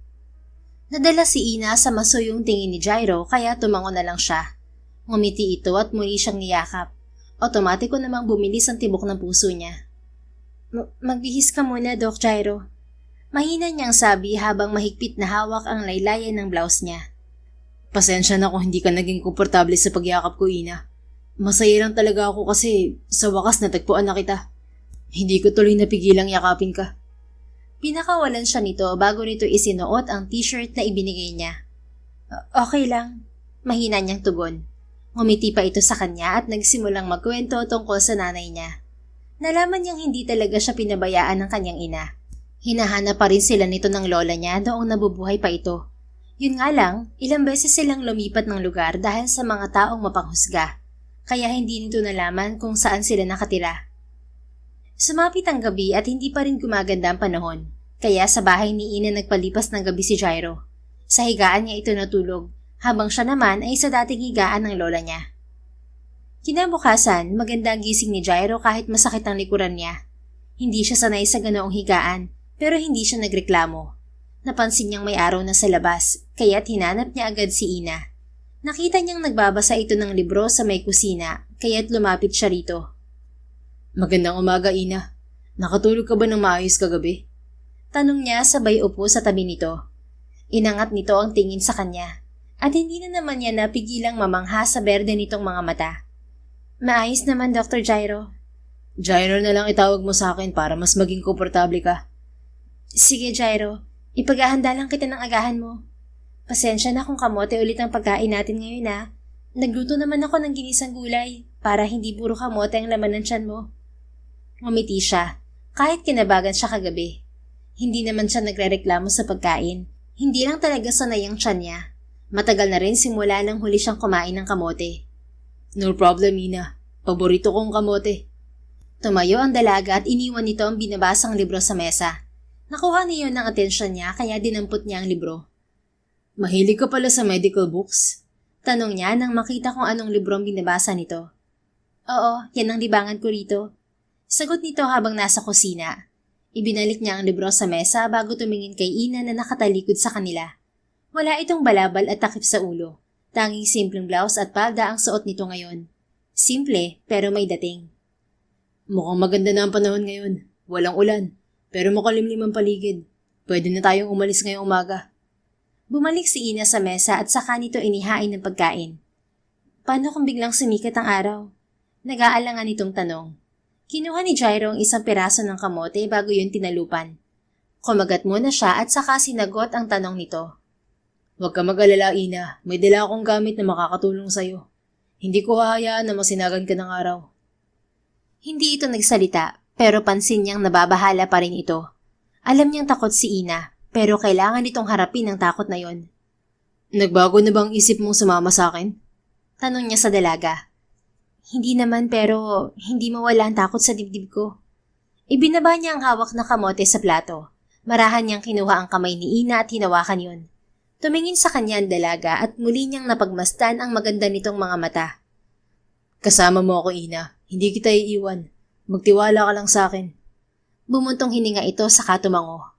A: Nadala si Ina sa masuyong tingin ni Jairo kaya tumango na lang siya. Ngumiti ito at muli siyang niyakap. Otomatiko namang bumilis ang tibok ng puso niya. Magbihis ka muna, Doc Jairo. Mahina niyang sabi habang mahigpit na hawak ang laylayan ng blouse niya.
B: Pasensya na kung hindi ka naging komportable sa pagyakap ko, Ina. Masaya lang talaga ako kasi sa wakas natagpuan na kita. Hindi ko tuloy napigilang yakapin ka.
A: Pinakawalan siya nito bago nito isinuot ang t-shirt na ibinigay niya. Okay lang. Mahina niyang tugon. Ngumiti pa ito sa kanya at nagsimulang magkwento tungkol sa nanay niya. Nalaman niyang hindi talaga siya pinabayaan ng kanyang ina. Hinahanap pa rin sila nito ng lola niya noong nabubuhay pa ito. Yun nga lang, ilang beses silang lumipat ng lugar dahil sa mga taong mapanghusga. Kaya hindi nito nalaman kung saan sila nakatira. Sumapit ang gabi at hindi pa rin gumaganda ang panahon. Kaya sa bahay ni Ina nagpalipas ng gabi si Jairo. Sa higaan niya ito natulog, habang siya naman ay sa dating higaan ng lola niya. Kinabukasan, maganda ang gising ni Jairo kahit masakit ang likuran niya. Hindi siya sanay sa ganoong higaan, pero hindi siya nagreklamo. Napansin niyang may araw na sa labas, kaya't hinanap niya agad si Ina. Nakita niyang nagbabasa ito ng libro sa may kusina, kaya't lumapit siya rito.
B: Magandang umaga, Ina. Nakatulog ka ba ng maayos kagabi?
A: Tanong niya sabay upo sa tabi nito. Inangat nito ang tingin sa kanya, at hindi na naman niya napigilang mamangha sa berde nitong mga mata. Maayos naman, Dr. Jairo.
B: Jairo na lang itawag mo sa akin para mas maging komportable ka.
A: Sige, Jairo. Ipaghahanda lang kita ng agahan mo. Pasensya na kung kamote ulit ang pagkain natin ngayon ha. Nagluto naman ako ng ginisang gulay para hindi puro kamote ang laman ng tiyan mo. Ngumiti siya, kahit kinabagan siya kagabi. Hindi naman siya nagrereklamo sa pagkain. Hindi lang talaga sanay ang tiyan niya. Matagal na rin simula nang huli siyang kumain ng kamote.
B: No problem, Ina. Paborito kong kamote.
A: Tumayo ang dalaga at iniwan nito ang binabasang libro sa mesa. Nakuha niyo ng atensyon niya kaya dinampot niya ang libro.
B: Mahilig ka pala sa medical books?
A: Tanong niya nang makita kung anong libro ang binabasa nito. Oo, yan ang libangan ko rito. Sagot nito habang nasa kusina. Ibinalik niya ang libro sa mesa bago tumingin kay Ina na nakatalikod sa kanila. Wala itong balabal at takip sa ulo. Tanging simpleng blouse at palda ang suot nito ngayon. Simple pero may dating.
B: Mukhang maganda na ang panahon ngayon. Walang ulan. Pero makalimlim ang paligid. Pwede na tayong umalis ngayong umaga.
A: Bumalik si Ina sa mesa at saka nito inihain ng pagkain. Paano kung biglang sumikat ang araw? Nag-aalangan itong tanong. Kinuha ni Jairo ang isang piraso ng kamote bago yun tinalupan. Kumagat muna siya at saka sinagot ang tanong nito.
B: Huwag ka mag-alala, Ina. May dala akong gamit na makakatulong sa'yo. Hindi ko hahayaan na masinagan ka ng araw.
A: Hindi ito nagsalita, pero pansin niyang nababahala pa rin ito. Alam niyang takot si Ina, pero kailangan itong harapin ang takot na yon.
B: Nagbago na bang isip mong sumama sa akin?
A: Tanong niya sa dalaga. Hindi naman pero hindi mawala ang takot sa dibdib ko. Ibinaba niya ang hawak na kamote sa plato. Marahan niyang kinuha ang kamay ni Ina at hinawakan yon. Tumingin sa kanya ang dalaga at muli niyang napagmasdan ang maganda nitong mga mata.
B: Kasama mo ako, Ina. Hindi kita iiwan. Magtiwala ka lang sa akin.
A: Bumuntong hininga ito sa katumango.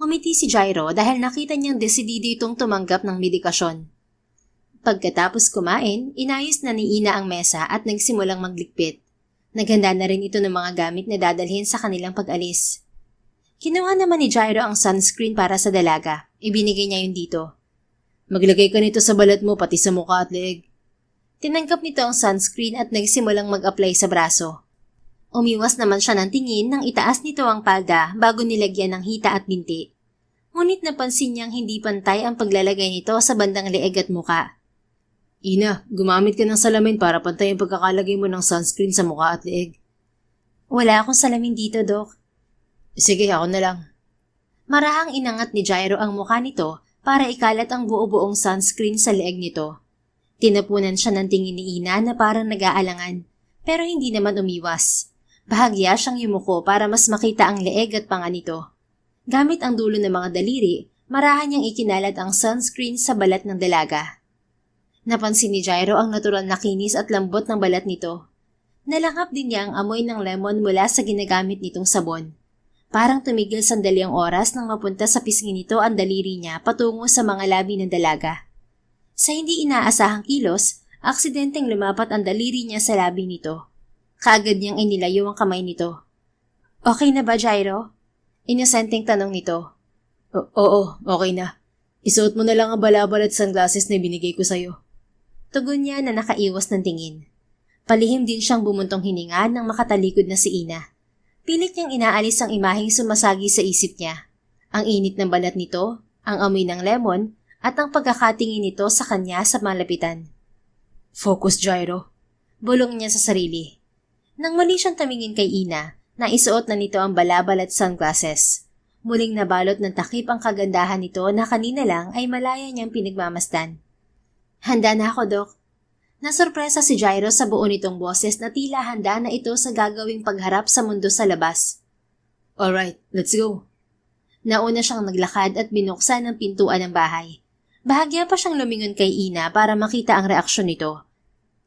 A: Umiti si Jairo dahil nakita niyang desidido itong tumanggap ng medikasyon. Pagkatapos kumain, inayos na ni Ina ang mesa at nagsimulang magligpit. Naghanda na rin ito ng mga gamit na dadalhin sa kanilang pag-alis. Kinuha naman ni Jairo ang sunscreen para sa dalaga. Ibinigay niya yun dito.
B: Maglagay ka nito sa balat mo pati sa mukha at leeg.
A: Tinanggap nito ang sunscreen at nagsimulang mag-apply sa braso. Umiwas naman siya ng tingin nang itaas nito ang palda bago nilagyan ng hita at binti. Ngunit napansin niyang hindi pantay ang paglalagay nito sa bandang leeg at muka.
B: Ina, gumamit ka ng salamin para pantay ang pagkakalagay mo ng sunscreen sa mukha at leeg.
A: Wala akong salamin dito, Dok.
B: Sige, ako na lang.
A: Marahang inangat ni Jairo ang mukha nito para ikalat ang buo-buong sunscreen sa leeg nito. Tinapunan siya ng tingin ni Ina na parang nag-aalangan, pero hindi naman umiwas. Bahagya siyang yumuko para mas makita ang leeg at panga nito. Gamit ang dulo ng mga daliri, marahan niyang ikinalat ang sunscreen sa balat ng dalaga. Napansin ni Jairo ang natural na kinis at lambot ng balat nito. Nalanghap din niya ang amoy ng lemon mula sa ginagamit nitong sabon. Parang tumigil sandali ang oras nang mapunta sa pisngi nito ang daliri niya patungo sa mga labi ng dalaga. Sa hindi inaasahang kilos, aksidenteng lumapat ang daliri niya sa labi nito. Kaagad niyang inilayo ang kamay nito. Okay na ba, Jairo? Inosenteng tanong nito.
B: Oo, okay na. Isuot mo na lang ang balabal at sunglasses na binigay ko sa'yo.
A: Tugon niya na nakaiwas ng tingin. Palihim din siyang bumuntong hininga nang makatalikod na si Ina. Pilit niyang inaalis ang imaheng sumasagi sa isip niya. Ang init ng balat nito, ang amoy ng lemon, at ang pagkakatingin nito sa kanya sa malapitan.
B: Focus, Jairo.
A: Bulong niya sa sarili. Nang mali siyang tumingin kay Ina, naisuot na nito ang balabal at sunglasses. Muling nabalot ng takip ang kagandahan nito na kanina lang ay malaya niyang pinagmamasdan. Handa na ako, Dok. Nasurpresa si Jairo sa buo nitong boses na tila handa na ito sa gagawing pagharap sa mundo sa labas.
B: Alright, let's go.
A: Nauna siyang naglakad at binuksan ang pintuan ng bahay. Bahagya pa siyang lumingon kay Ina para makita ang reaksyon nito.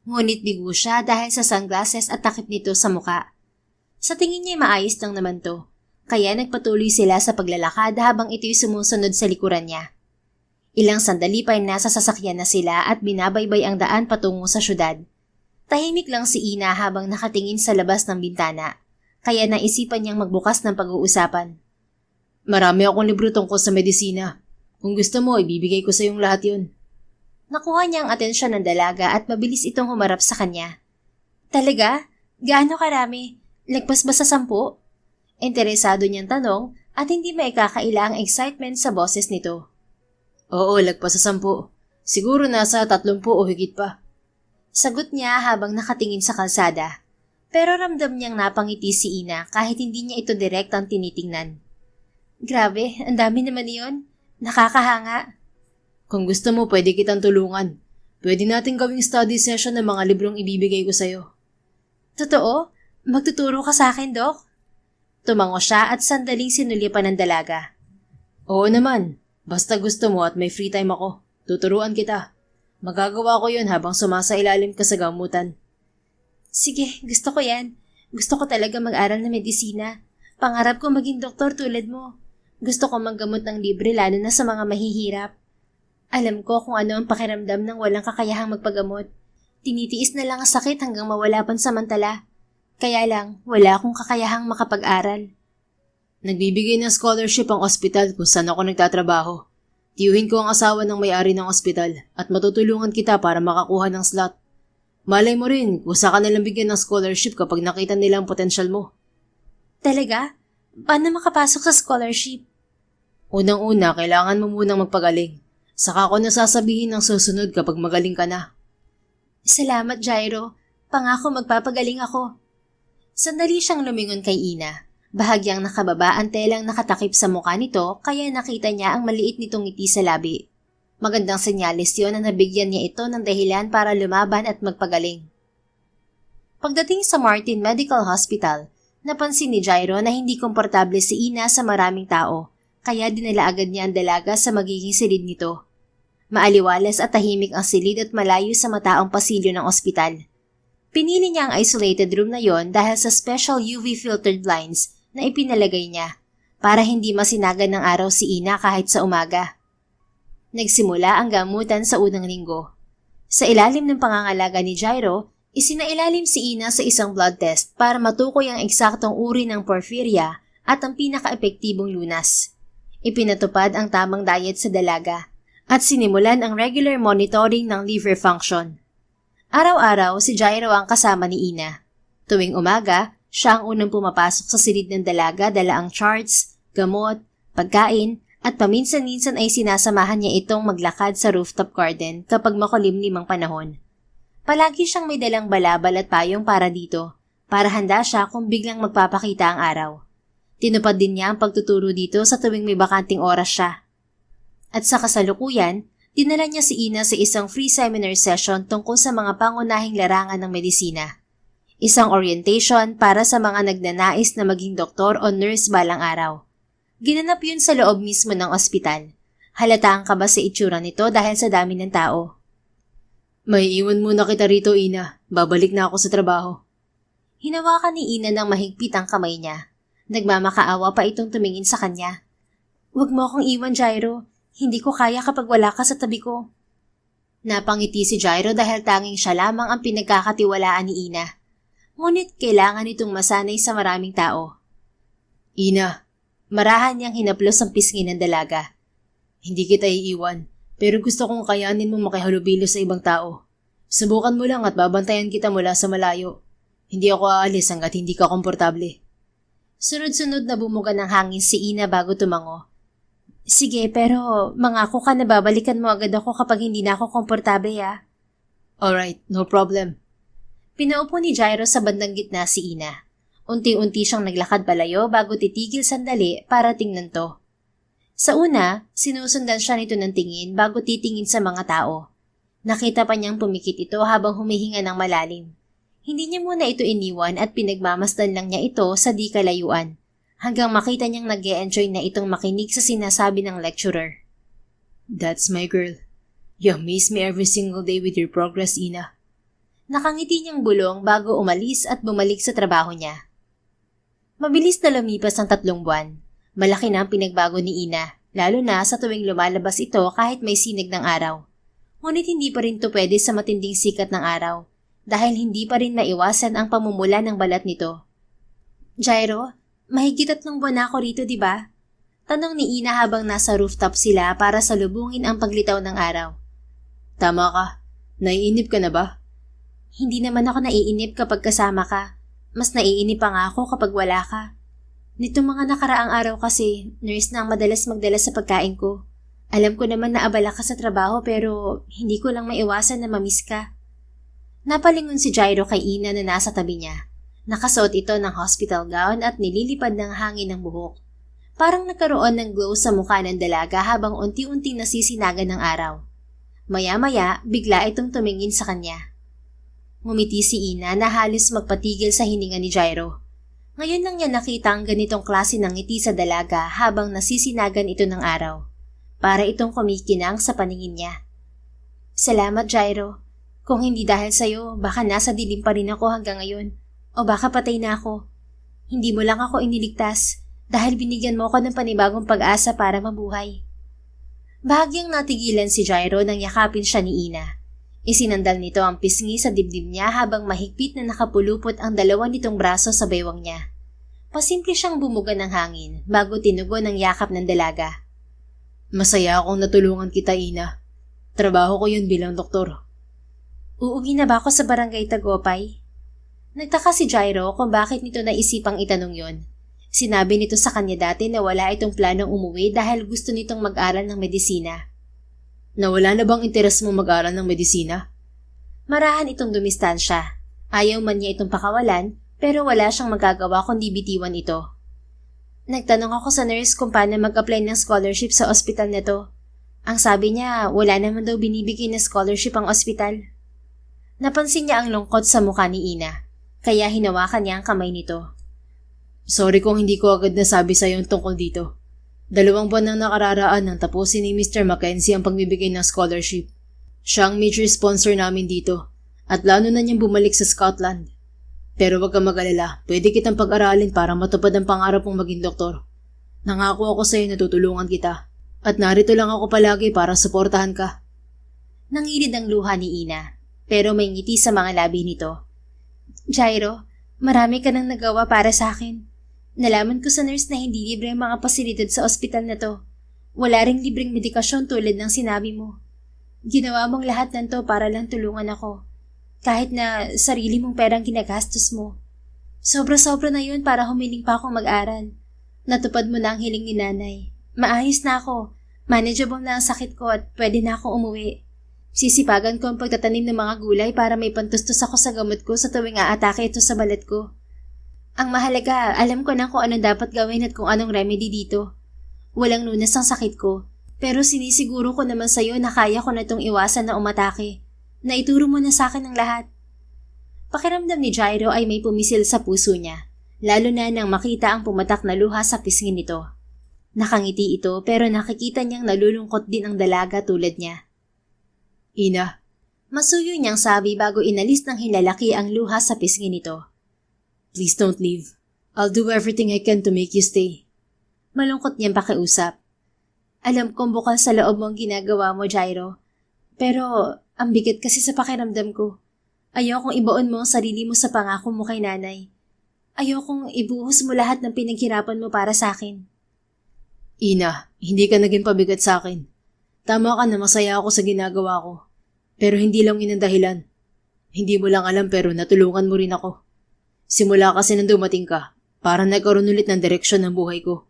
A: Ngunit bigo siya dahil sa sunglasses at takip nito sa muka. Sa tingin niya maayos lang naman to, kaya nagpatuloy sila sa paglalakad habang ito'y sumusunod sa likuran niya. Ilang sandali pa ay nasa sasakyan na sila at binabaybay ang daan patungo sa syudad. Tahimik lang si Ina habang nakatingin sa labas ng bintana, kaya naisipan niyang magbukas ng pag-uusapan.
B: Marami akong libro tungkol sa medisina. Kung gusto mo, ibibigay ko sa iyong lahat yun.
A: Nakuha niya ang atensyon ng dalaga at mabilis itong humarap sa kanya. Talaga? Gaano karami? Lagpas ba sa 10? Interesado niyang tanong at hindi maikakaila ang excitement sa boses nito.
B: Oo, lagpas sa 10. Siguro nasa 30 o higit pa.
A: Sagot niya habang nakatingin sa kalsada. Pero ramdam niyang napangiti si Ina kahit hindi niya ito direktang tinitingnan. Grabe, ang dami naman iyon. Nakakahanga.
B: Kung gusto mo, pwede kitang tulungan. Pwede natin gawing study session ng mga librong ibibigay ko sa'yo.
A: Totoo? Magtuturo ka sa akin, Dok? Tumango siya at sandaling sinulipan ng dalaga.
B: Oo naman. Basta gusto mo at may free time ako. Tuturuan kita. Magagawa ko yun habang sumasailalim ka sa gamutan.
A: Sige, gusto ko yan. Gusto ko talaga mag-aral ng medisina. Pangarap ko maging doktor tulad mo. Gusto ko maggamot ng libre lalo na sa mga mahihirap. Alam ko kung ano ang pakiramdam ng walang kakayahang magpagamot. Tinitiis na lang ang sakit hanggang mawala pansamantala. Kaya lang, wala akong kakayahang makapag-aral.
B: Nagbibigay ng scholarship ang ospital kung saan ako nagtatrabaho. Tiyuhin ko ang asawa ng may-ari ng ospital at matutulungan kita para makakuha ng slot. Malay mo rin kung saan ka nilang bigyan ng scholarship kapag nakita nila ang potensyal mo.
A: Talaga? Paano makapasok sa scholarship?
B: Unang-una, kailangan mo munang magpagaling. Saka ko nasasabihin ng susunod kapag magaling ka na.
A: Salamat, Jairo. Pangako magpapagaling ako. Sandali siyang lumingon kay Ina. Bahagyang nakababa ang telang nakatakip sa mukha nito kaya nakita niya ang maliit nitong ngiti sa labi. Magandang senyales yun na nabigyan niya ito ng dahilan para lumaban at magpagaling. Pagdating sa Martin Medical Hospital, napansin ni Jairo na hindi komportable si Ina sa maraming tao, kaya dinala agad niya ang dalaga sa magiging silid nito. Maaliwalas at tahimik ang silid at malayo sa mataong pasilyo ng ospital. Pinili niya ang isolated room na yon dahil sa special UV filtered blinds na ipinalagay niya. para hindi masinagan ng araw si Ina kahit sa umaga. Nagsimula ang gamutan sa unang linggo. Sa ilalim ng pangangalaga ni Jairo, isinailalim si Ina sa isang blood test para matukoy ang eksaktong uri ng porphyria at ang pinaka-epektibong lunas. Ipinatupad ang tamang diet sa dalaga at sinimulan ang regular monitoring ng liver function. Araw-araw si Jairo ang kasama ni Ina. Tuwing umaga, siya ang unang pumapasok sa silid ng dalaga dala ang charts, gamot, pagkain, at paminsan-minsan ay sinasamahan niya itong maglakad sa rooftop garden kapag makulimlim ang panahon. Palagi siyang may dalang balabal at payong para dito, para handa siya kung biglang magpapakita ang araw. Tinupad din niya ang pagtuturo dito sa tuwing may bakanting oras siya. At sa kasalukuyan, dinala niya si Ina sa isang free seminar session tungkol sa mga pangunahing larangan ng medisina. Isang orientation para sa mga nagnanais na maging doktor o nurse balang araw. Ginanap yun sa loob mismo ng ospital. Halata ang kaba sa itsura nito dahil sa dami ng tao.
B: May iwan muna kita rito, Ina. Babalik na ako sa trabaho.
A: Hinawakan ni Ina ng mahigpit ang kamay niya. Nagmamakaawa pa itong tumingin sa kanya. Huwag mo akong iwan, Jairo. Hindi ko kaya kapag wala ka sa tabi ko. Napangiti si Jairo dahil tanging siya lamang ang pinagkakatiwalaan ni Ina. Ngunit kailangan itong masanay sa maraming tao.
B: Ina,
A: marahan niyang hinaplos ang pisngi ng dalaga.
B: Hindi kita iiwan, pero gusto kong kayanin mo makihalubilo sa ibang tao. Subukan mo lang at babantayan kita mula sa malayo. Hindi ako aalis hanggat hindi ka komportable.
A: Sunod-sunod na bumuga ng hangin si Ina bago tumango. Sige, pero mangako ka na babalikan mo agad ako kapag hindi na ako komportable, ah.
B: Alright, no problem.
A: Pinaupo ni Jairo sa bandang gitna si Ina. Unti-unti siyang naglakad palayo bago titigil sandali para tingnan to. Sa una, sinusundan siya nito ng tingin bago titingin sa mga tao. Nakita pa niyang pumikit ito habang humihinga ng malalim. Hindi niya muna ito iniwan at pinagmamasdan lang niya ito sa di kalayuan, hanggang makita niyang nag-e-enjoy na itong makinig sa sinasabi ng lecturer.
B: That's my girl. You amaze me every single day with your progress, Ina.
A: Nakangiti niyang bulong bago umalis at bumalik sa trabaho niya. Mabilis na lumipas ang 3 buwan. Malaki na ang pinagbago ni Ina, lalo na sa tuwing lumalabas ito kahit may sinag ng araw. Ngunit hindi pa rin to pwede sa matinding sikat ng araw, dahil hindi pa rin maiwasan ang pamumula ng balat nito. Jairo, mahigit 3 buwan na ako rito, di ba? Tanong ni Ina habang nasa rooftop sila para salubungin ang paglitaw ng araw.
B: Tama ka. Naiinip ka na ba?
A: Hindi naman ako naiinip kapag kasama ka. Mas naiinip pa nga ako kapag wala ka. Nitong mga nakaraang araw kasi, nurse na ang madalas magdala sa pagkain ko. Alam ko naman na abala ka sa trabaho pero hindi ko lang maiwasan na mamiss ka. Napalingon si Jairo kay Ina na nasa tabi niya. Nakasuot ito ng hospital gown at nililipad ng hangin ng buhok. Parang nagkaroon ng glow sa mukha ng dalaga habang unti-unting nasisinagan ng araw. Maya-maya, bigla itong tumingin sa kanya. Ngumiti si Ina na halos magpatigil sa hininga ni Jairo. Ngayon lang niya nakita ang ganitong klase ng ngiti sa dalaga habang nasisinagan ito ng araw. Para itong kumikinang sa paningin niya. Salamat, Jairo. Kung hindi dahil sa'yo, baka nasa dilim pa rin ako hanggang ngayon. O baka patay na ako. Hindi mo lang ako iniligtas dahil binigyan mo ako ng panibagong pag-asa para mabuhay. Bahagyang natigilan si Jairo nang yakapin siya ni Ina. Isinandal nito ang pisngi sa dibdib niya habang mahigpit na nakapulupot ang 2 nitong braso sa baywang niya. Pasimple siyang bumuga ng hangin bago tinugon ang yakap ng dalaga.
B: Masaya akong natulungan kita, Ina. Trabaho ko yun bilang doktor.
A: Uuwi na ba ako sa barangay Tagopay? Nagtaka si Jairo kung bakit nito naisipang itanong yon. Sinabi nito sa kanya dati na wala itong planong umuwi dahil gusto nitong mag-aral ng medisina.
B: Nawala na bang interes mo mag-aral ng medisina?
A: Marahan itong dumistansya. Ayaw man niya itong pakawalan pero wala siyang magagawa kundi bitiwan ito. Nagtanong ako sa nurse kung paano mag-apply ng scholarship sa ospital na to. Ang sabi niya, wala naman daw binibigay na scholarship ang ospital. Napansin niya ang lungkot sa mukha ni Ina, kaya hinawakan niya ang kamay nito.
B: Sorry kung hindi ko agad nasabi sa iyo tungkol dito. 2 buwan nang nakararaan nang tapusin ni Mr. Mackenzie ang pagbibigay ng scholarship. Siya ang major sponsor namin dito at plano na niyang bumalik sa Scotland. Pero wag kang mag-alala, pwede kitang pag-aralin para matupad ang pangarap mong maging doktor. Nangako ako sa'yo na tutulungan kita. At narito lang ako palagi para suportahan ka.
A: Nangilid ang luha ni Ina, pero may ngiti sa mga labi nito. Jairo, marami ka nang nagawa para sa akin. Nalaman ko sa nurse na hindi libre ang mga pasilidad sa ospital na to. Wala ring libreng medikasyon tulad ng sinabi mo. Ginawa mong lahat ng to para lang tulungan ako. Kahit na sarili mong perang ginagastos mo. Sobra-sobra na yun para humiling pa akong mag-aral. Natupad mo na ang hiling ni nanay. Maayos na ako. Manageable na ang sakit ko at pwede na akong umuwi. Sisipagan ko ang pagtatanim ng mga gulay para may pantustos ako sa gamot ko sa tuwing aatake ito sa balat ko. Ang mahalaga, alam ko na kung anong dapat gawin at kung anong remedy dito. Walang lunas ang sakit ko, pero sinisiguro ko naman sa'yo na kaya ko na itong iwasan na umatake. Na ituro mo na sa akin ang lahat. Pakiramdam ni Jairo ay may pumisil sa puso niya, lalo na nang makita ang pumatak na luha sa pisngi nito. Nakangiti ito pero nakikita niyang nalulungkot din ang dalaga tulad niya.
B: Ina.
A: Masuyo niyang sabi bago inalis ng hinlalaki ang luha sa pisngi nito.
B: Please don't leave. I'll do everything I can to make you stay.
A: Malungkot niyang pakiusap. Alam kong bukal sa loob mo ang ginagawa mo, Jairo. Pero ang bigat kasi sa pakiramdam ko. Ayokong ibaon mo ang sarili mo sa pangako mo kay nanay. Ayokong ibuhos mo lahat ng pinaghirapan mo para sa akin.
B: Ina, hindi ka naging pabigat sa akin. Tama ka na masaya ako sa ginagawa ko. Pero hindi lang yun ang dahilan. Hindi mo lang alam pero natulungan mo rin ako. Simula kasi nang dumating ka, parang nagkaroon ulit ng direksyon ng buhay ko.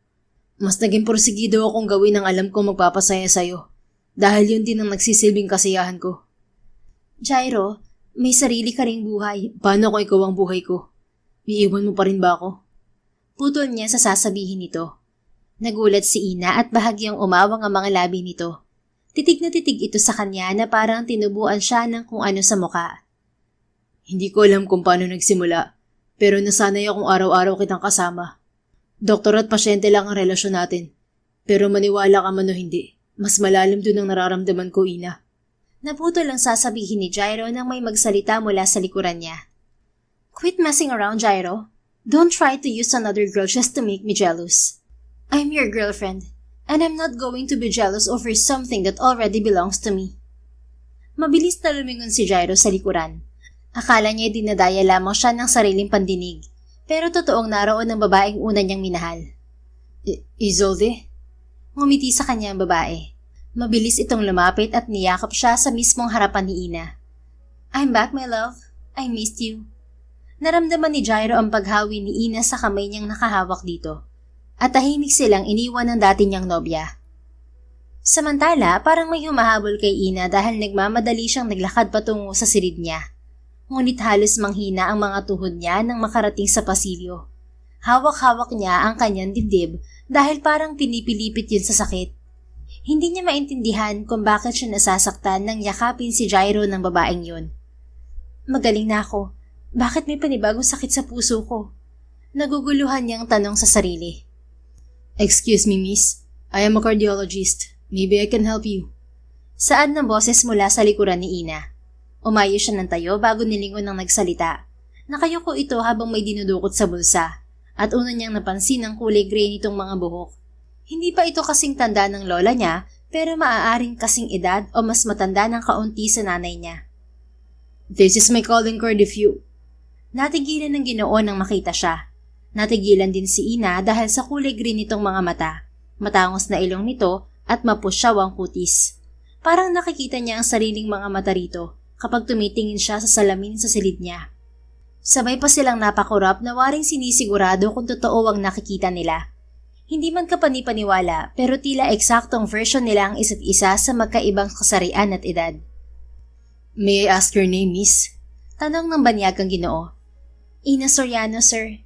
B: Mas naging porsigido akong gawin ang alam kong magpapasaya sa'yo. Dahil yun din ang nagsisilbing kasiyahan ko.
A: Jairo, may sarili ka ring buhay.
B: Paano kung ikaw ang buhay ko? Iiwan mo pa rin ba ako?
A: Putol niya sa sasabihin nito. Nagulat si Ina at bahagyang umawang ang mga labi nito. Titig na titig ito sa kanya na parang tinubuan siya ng kung ano sa muka.
B: Hindi ko alam kung paano nagsimula, pero nasanay akong araw-araw kitang kasama. Doktor at pasyente lang ang relasyon natin. Pero maniwala ka man o hindi, mas malalim dun ang nararamdaman ko, Ina.
A: Naputol ang sasabihin ni Jairo nang may magsalita mula sa likuran niya. Quit messing around, Jairo. Don't try to use another girl just to make me jealous. I'm your girlfriend, and I'm not going to be jealous over something that already belongs to me. Mabilis na lumingon si Jairo sa likuran. Akala niya dinadaya lamang siya ng sariling pandinig, pero totoong naroon ng babaeng una niyang minahal.
B: Isolde?
A: Ngumiti sa kanya ang babae. Mabilis itong lumapit at niyakap siya sa mismong harapan ni Ina. I'm back, my love. I missed you. Naramdaman ni Jairo ang paghawi ni Ina sa kamay niyang nakahawak dito. At tahimik silang iniwan ng dati niyang nobya. Samantala, parang may humahabol kay Ina dahil nagmamadali siyang naglakad patungo sa silid niya. Ngunit halos manghina ang mga tuhod niya nang makarating sa pasilyo. Hawak-hawak niya ang kanyang dibdib dahil parang pinipilipit yun sa sakit. Hindi niya maintindihan kung bakit siya nasasaktan nang yakapin si Jairo ng babaeng yun. Magaling na ako. Bakit may panibagong sakit sa puso ko? Naguguluhan niyang tanong sa sarili.
B: Excuse me, miss. I am a cardiologist. Maybe I can help you.
A: Saan ng boses mula sa likuran ni Ina? Umayo siya ng tayo bago nilingon ng nagsalita. Nakayuko ito habang may dinudukot sa bulsa. At una niyang napansin ang kulay gray nitong mga buhok. Hindi pa ito kasing tanda ng lola niya, pero maaaring kasing edad o mas matanda ng kaunti sa nanay niya.
B: This is my calling card if you...
A: Natigilan ng Ginoo nang makita siya. Natigilan din si Ina dahil sa kulay green nitong mga mata, matangos na ilong nito at mapusyaw ang kutis. Parang nakikita niya ang sariling mga mata rito kapag tumitingin siya sa salamin sa silid niya. Sabay pa silang napakurap na waring sinisigurado kung totoo ang nakikita nila. Hindi man kapani-paniwala pero tila eksaktong version nila ang isa't isa sa magkaibang kasarian at edad.
B: May I ask your name, miss?
A: Tanong ng banyagang Ginoo. Ina Soriano, sir.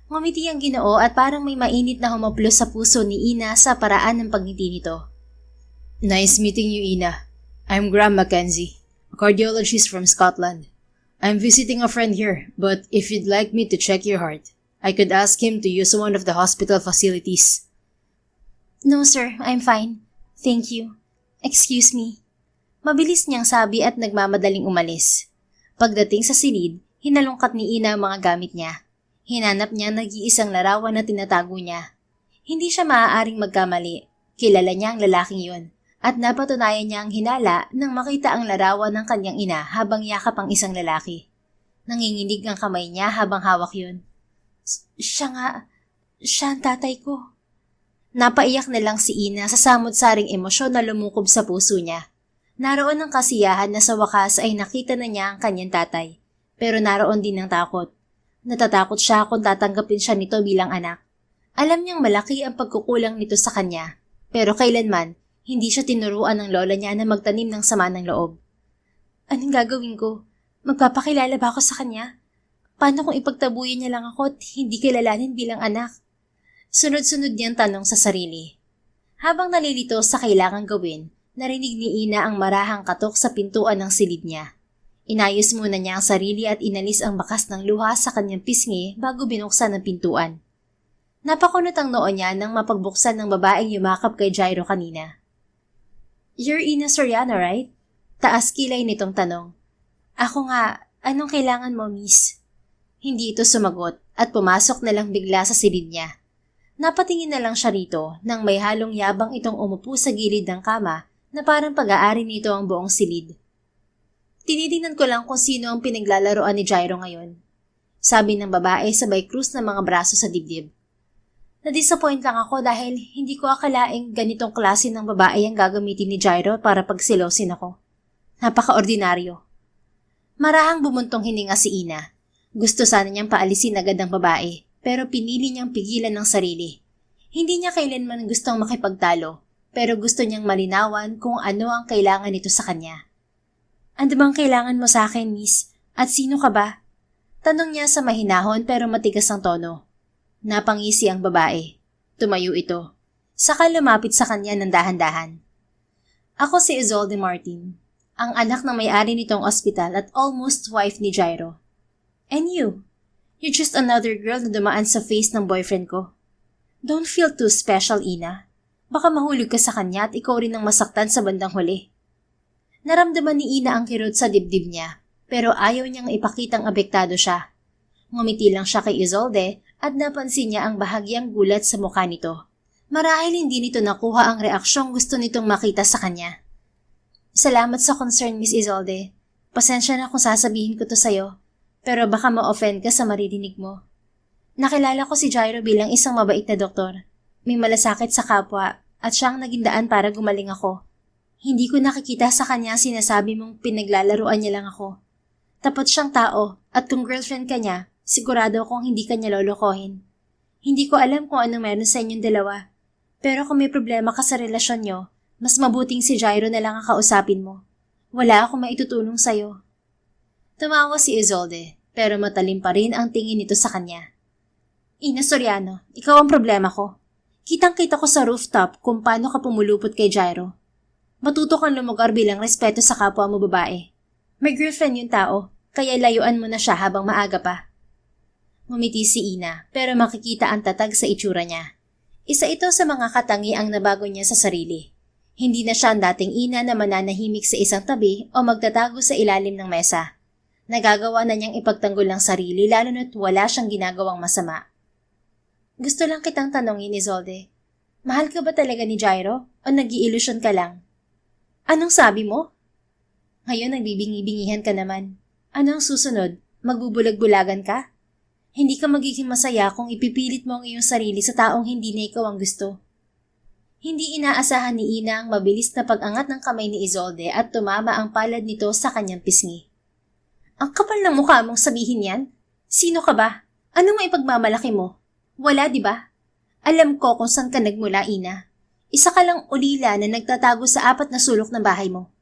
A: Ngumiti ang Ginoo at parang may mainit na humaplos sa puso ni Ina sa paraan ng pagngiti nito.
B: Nice meeting you, Ina. I'm Graham Mackenzie, a cardiologist from Scotland. I'm visiting a friend here, but if you'd like me to check your heart, I could ask him to use one of the hospital facilities.
A: No, sir. I'm fine. Thank you. Excuse me. Mabilis niyang sabi at nagmamadaling umalis. Pagdating sa silid, hinalungkat ni Ina ang mga gamit niya. Hinanap niya nag-iisang larawan na tinatago niya. Hindi siya maaaring magkamali. Kilala niya ang lalaking yun at napatunayan niya ang hinala nang makita ang larawan ng kanyang ina habang yakap ang isang lalaki. Nanginginig ang kamay niya habang hawak yun. Siya ang tatay ko. Napaiyak na lang si Ina sa samot-saring emosyon na lumukob sa puso niya. Naroon ang kasiyahan na sa wakas ay nakita na niya ang kanyang tatay. Pero naroon din ang takot. Natatakot siya kung tatanggapin siya nito bilang anak. Alam niyang malaki ang pagkukulang nito sa kanya. Pero kailanman, hindi siya tinuruan ng lola niya na magtanim ng sama ng loob. Anong gagawin ko? Magpapakilala ba ako sa kanya? Paano kung ipagtabuyan niya lang ako at hindi kilalanin bilang anak? Sunod-sunod niyang tanong sa sarili. Habang nalilito sa kailangang gawin, narinig ni Ina ang marahang katok sa pintuan ng silid niya. Inayos muna niya ang sarili at inalis ang bakas ng luha sa kanyang pisngi bago binuksan ang pintuan. Napakunot ang noo niya nang mapagbuksan ng babaeng yumakap kay Jairo kanina. You're Ina Soriano, right? Taas kilay nitong tanong. Ako nga, anong kailangan mo, miss? Hindi ito sumagot at pumasok na lang bigla sa silid niya. Napatingin na lang siya rito nang may halong yabang itong umupo sa gilid ng kama na parang pag-aari nito ang buong silid. Tinitingnan ko lang kung sino ang pinaglalaroan ni Jairo ngayon. Sabi ng babae sabay krus ng mga braso sa dibdib. Na-disappoint lang ako dahil hindi ko akalaing ganitong klase ng babae ang gagamitin ni Jairo para pagsilosin ako. Napaka-ordinaryo. Marahang bumuntong hininga si Ina. Gusto sana niyang paalisin agad ang babae, pero pinili niyang pigilan ng sarili. Hindi niya kailanman gustong makipagtalo, pero gusto niyang malinawan kung ano ang kailangan nito sa kanya. Ano bang kailangan mo sa akin, miss? At sino ka ba? Tanong niya sa mahinahon pero matigas ang tono. Napangisi ang babae. Tumayo ito. Saka lumapit sa kanya ng dahan-dahan. Ako si Isolde Martin, ang anak ng may-ari nitong ospital at almost wife ni Jairo. And you? You're just another girl na dumaan sa face ng boyfriend ko. Don't feel too special, Ina. Baka mahulog ka sa kanya at ikaw rin ang masaktan sa bandang huli. Naramdaman ni Ina ang kirot sa dibdib niya, pero ayaw niyang ipakitang abektado siya. Ngumiti lang siya kay Isolde at napansin niya ang bahagyang gulat sa mukha nito. Marahil hindi nito nakuha ang reaksyong gusto nitong makita sa kanya. Salamat sa concern, Miss Isolde. Pasensya na kung sasabihin ko to sa'yo, pero baka ma-offend ka sa maririnig mo. Nakilala ko si Jairo bilang isang mabait na doktor. May malasakit sa kapwa at siyang naging daan para gumaling ako. Hindi ko nakikita sa kanya sinasabi mong pinaglalaruan niya lang ako. Tapat siyang tao at kung girlfriend ka niya, sigurado akong hindi ka niya lolokohin. Hindi ko alam kung anong meron sa inyong dalawa. Pero kung may problema ka sa relasyon niyo, mas mabuting si Jairo na lang ang kausapin mo. Wala akong maitutulong sa'yo. Tumawa si Isolde, pero matalim pa rin ang tingin nito sa kanya. Ina Soriano, ikaw ang problema ko. Kitang-kita ko sa rooftop kung paano ka pumulupot kay Jairo. Matuto kang lumugar bilang respeto sa kapwa mo babae. May girlfriend yung tao, kaya layuan mo na siya habang maaga pa. Ngumiti si Ina, pero makikita ang tatag sa itsura niya. Isa ito sa mga katangiang nabago niya sa sarili. Hindi na siya ang dating Ina na mananahimik sa isang tabi o magtatago sa ilalim ng mesa. Nagagawa na niyang ipagtanggol ang sarili lalo na't wala siyang ginagawang masama. Gusto lang kitang tanongin, Isolde. Mahal ka ba talaga ni Jairo o nag-iilusyon ka lang? Anong sabi mo? Ngayon nagbibingi-bingihan ka naman. Ano ang susunod? Magbubulag-bulagan ka? Hindi ka magiging masaya kung ipipilit mo ang iyong sarili sa taong hindi na ikaw ang gusto. Hindi inaasahan ni Ina ang mabilis na pag-angat ng kamay ni Isolde at tumama ang palad nito sa kanyang pisngi. Ang kapal ng mukha mong sabihin yan? Sino ka ba? Ano may pagmamalaki mo? Wala, di ba? Alam ko kung saan ka nagmula, Ina. Isa ka lang ulila na nagtatago sa 4 na sulok ng bahay mo.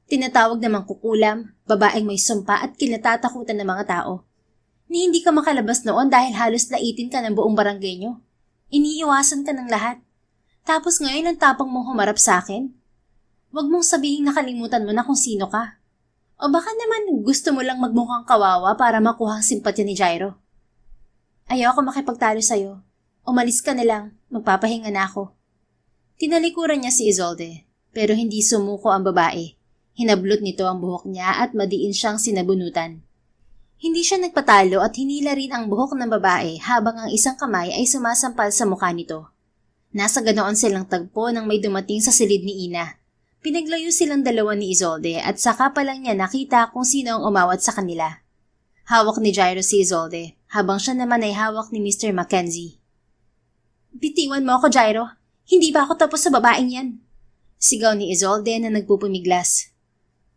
A: Tinatawag namang kukulam, babaeng may sumpa at kinatatakutan ng mga tao. Ni hindi ka makalabas noon dahil halos laitin ka ng buong barangay nyo. Iniiwasan ka ng lahat. Tapos ngayon ang tapang mong humarap sa akin? Huwag mong sabihin nakalimutan mo na kung sino ka. O baka naman gusto mo lang magmukhang kawawa para makuha ang simpatya ni Jairo. Ayaw ako makipagtalo sa'yo. Umalis ka na lang, magpapahinga na ako. Tinalikuran niya si Isolde, pero hindi sumuko ang babae. Hinablot nito ang buhok niya at madiin siyang sinabunutan. Hindi siya nagpatalo at hinila rin ang buhok ng babae habang ang isang kamay ay sumasampal sa mukha nito. Nasa ganoon silang tagpo nang may dumating sa silid ni Ina. Pinaglayo silang dalawa ni Isolde at saka pa lang niya nakita kung sino ang umawat sa kanila. Hawak ni Gyro si Isolde, habang siya naman ay hawak ni Mr. Mackenzie. Bitiwan mo ako, Gyro. Hindi ba ako tapos sa babaeng yan? Sigaw ni Isolde na nagpupumiglas.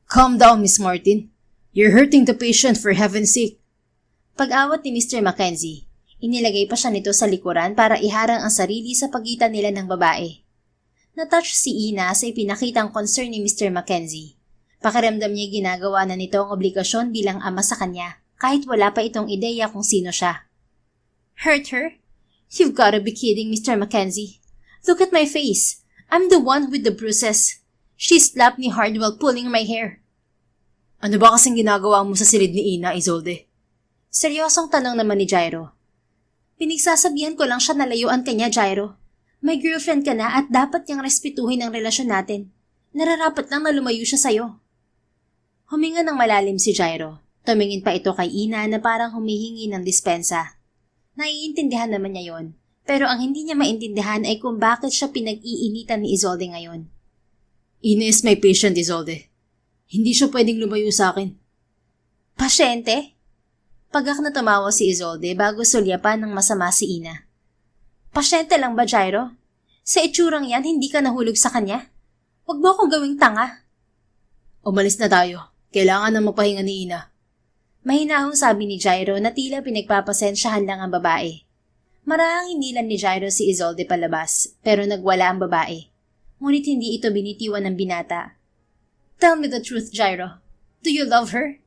B: Calm down, Miss Martin. You're hurting the patient for heaven's sake.
A: Pag-awat ni Mr. Mackenzie, inilagay pa siya nito sa likuran para iharang ang sarili sa pagitan nila ng babae. Natouch si Ina sa ipinakitang concern ni Mr. Mackenzie. Pakiramdam niya ginagawa na nito ang obligasyon bilang ama sa kanya, kahit wala pa itong ideya kung sino siya. Hurt her? You've gotta be kidding, Mr. Mackenzie. Look at my face. I'm the one with the bruises. She slapped me hard while pulling my hair.
B: Ano ba kasing ginagawa mo sa silid ni Ina, Isolde?
A: Seryosong tanong naman ni Gyro. Pinagsasabihan ko lang siya na layuan kanya, Gyro. May girlfriend ka na at dapat niyang respetuhin ang relasyon natin. Nararapat lang na lumayo siya sa'yo. Huminga ng malalim si Gyro. Tumingin pa ito kay Ina na parang humihingi ng dispensa. Naiintindihan naman niya yon, pero ang hindi niya maintindihan ay kung bakit siya pinag-iinitan ni Isolde ngayon.
B: Ina is my patient, Isolde. Hindi siya pwedeng lumayo sa akin.
A: Pasyente? Pagak na tumawa si Isolde bago sulyapan ng masama si Ina. Pasyente lang ba, Gyro? Sa itsurang yan, hindi ka nahulog sa kanya? Huwag mo akong gawing tanga.
B: Umalis na tayo. Kailangan na mapahinga ni Ina.
A: Mahinahong sabi ni Gyro na tila pinagpapasensyahan lang ang babae. Marahang hinilan ni Gyro si Isolde palabas, pero nagwala ang babae. Ngunit hindi ito binitiwan ng binata. Tell me the truth, Gyro. Do you love her?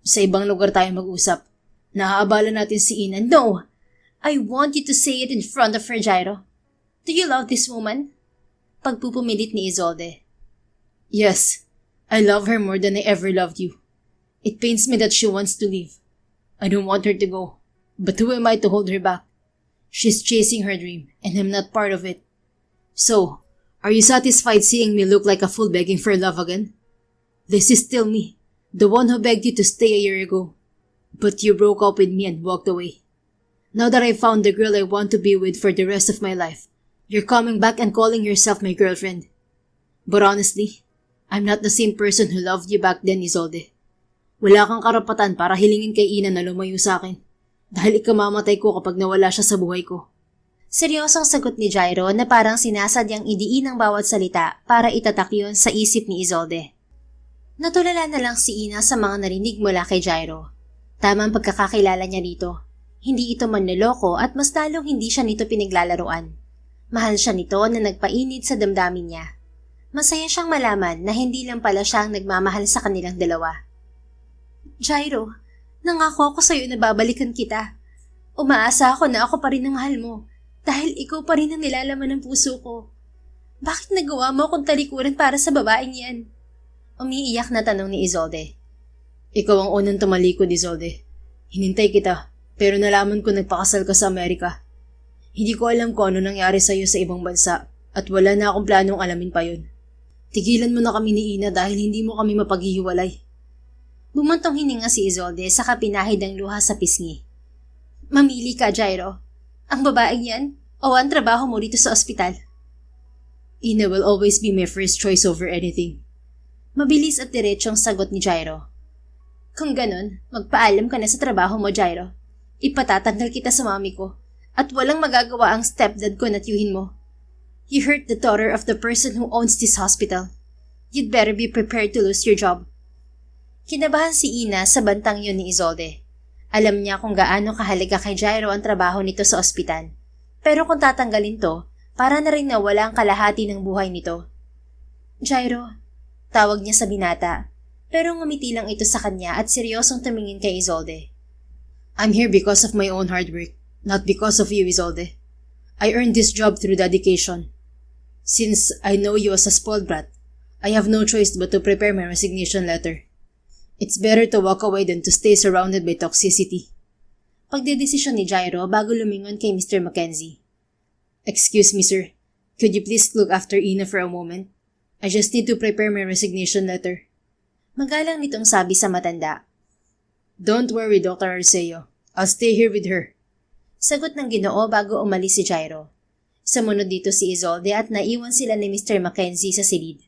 B: Sa ibang lugar tayo mag-usap. Naaabala natin si Ina.
A: No! I want you to say it in front of her, Gyro. Do you love this woman? Pagpupumilit ni Isolde.
B: Yes, I love her more than I ever loved you. It pains me that she wants to leave. I don't want her to go. But who am I to hold her back? She's chasing her dream, and I'm not part of it. So, are you satisfied seeing me look like a fool begging for love again? This is still me, the one who begged you to stay a year ago. But you broke up with me and walked away. Now that I found the girl I want to be with for the rest of my life, you're coming back and calling yourself my girlfriend. But honestly, I'm not the same person who loved you back then, Isolde. Wala kang karapatan para hilingin kay Ina na lumayo sa akin, dahil ikamamatay ko kapag nawala siya sa buhay ko.
A: Seryosong sagot ni Gyro na parang sinasadyang idiin ang bawat salita para itatak yun sa isip ni Isolde. Natulala na lang si Ina sa mga narinig mula kay Gyro. Tamang pagkakakilala niya rito. Hindi ito manloloko at mas lalong hindi siya nito pinaglalaruan. Mahal siya nito na nagpainit sa damdamin niya. Masaya siyang malaman na hindi lang pala siya ang nagmamahal sa kanilang dalawa. Gyro, nangako ako sa'yo na babalikan kita. Umaasa ako na ako pa rin ang mahal mo dahil ikaw pa rin ang nilalaman ng puso ko. Bakit nagawa mo akong talikuran para sa babaeng yan? Umiiyak na tanong ni Isolde.
B: Ikaw ang unang tumalikod, Isolde. Hinintay kita. Pero nalaman ko nagpakasal ka sa Amerika. Hindi ko alam kung ano nangyari sa'yo sa ibang bansa at wala na akong planong alamin pa yun. Tigilan mo na kami ni Ina dahil hindi mo kami mapaghihiwalay.
A: Bumantong hininga si Isolde sa kapinahid ang luha sa pisngi. Mamili ka, Gyro. Ang babaeng yan o ang trabaho mo dito sa ospital?
B: Ina will always be my first choice over anything.
A: Mabilis at diretsong sagot ni Gyro. Kung ganun, magpaalam ka na sa trabaho mo, Gyro. Ipatatanggal kita sa mami ko at walang magagawa ang stepdad ko na tiyuhin mo. You hurt the daughter of the person who owns this hospital. You'd better be prepared to lose your job. Kinabahan si Ina sa bantang yun ni Isolde. Alam niya kung gaano kahalaga kay Gyro ang trabaho nito sa ospital. Pero kung tatanggalin to, para na rin nawala ang kalahati ng buhay nito. Gyro, tawag niya sa binata. Pero ngumiti lang ito sa kanya at seryosong tumingin kay Isolde.
B: I'm here because of my own hard work, not because of you, Isolde. I earned this job through dedication. Since I know you as a spoiled brat, I have no choice but to prepare my resignation letter. It's better to walk away than to stay surrounded by toxicity.
A: Pagdedesisyon ni Gyro bago lumingon kay Mr. Mackenzie.
B: Excuse me, sir. Could you please look after Ina for a moment? I just need to prepare my resignation letter.
A: Magalang nitong sabi sa matanda.
B: Don't worry, Dr. Arceo. I'll stay here with her.
A: Sagot ng Ginoo bago umalis si Gyro. Sumunod dito si Isolde at naiwan sila ni Mr. Mackenzie sa silid.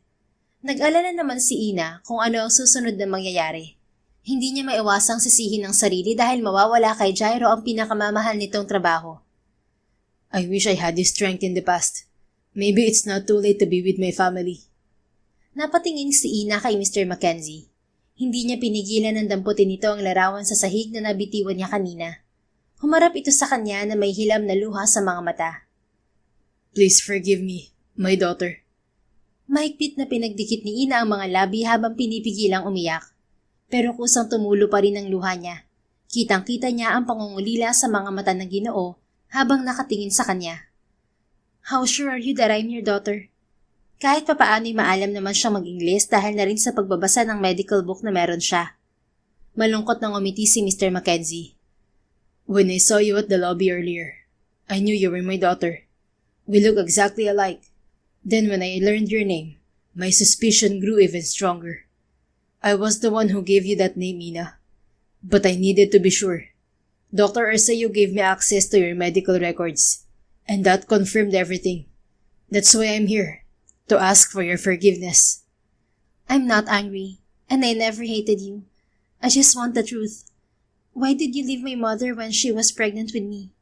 A: Nag-alala naman si Ina kung ano ang susunod na mangyayari. Hindi niya maiwasang sisihin ang sarili dahil mawawala kay Jairo ang pinakamamahal nitong trabaho.
B: I wish I had this strength in the past. Maybe it's not too late to be with my family.
A: Napatingin si Ina kay Mr. Mackenzie. Hindi niya pinigilan ng damputin nito ang larawan sa sahig na nabitiwan niya kanina. Humarap ito sa kanya na may hilam na luha sa mga mata.
B: Please forgive me, my daughter.
A: Mahigpit na pinagdikit ni Ina ang mga labi habang pinipigilang umiyak. Pero kusang tumulo pa rin ang luha niya. Kitang-kita niya ang pangungulila sa mga mata ng Ginoo habang nakatingin sa kanya. How sure are you that I'm your daughter? Kahit papaano'y maalam naman siyang mag-Ingles dahil na rin sa pagbabasa ng medical book na meron siya. Malungkot nang umiti si Mr. Mackenzie.
B: When I saw you at the lobby earlier, I knew you were my daughter. We look exactly alike. Then when I learned your name, my suspicion grew even stronger. I was the one who gave you that name, Ina. But I needed to be sure. Dr. Arceo gave me access to your medical records, and that confirmed everything. That's why I'm here, to ask for your forgiveness.
A: I'm not angry, and I never hated you. I just want the truth. Why did you leave my mother when she was pregnant with me?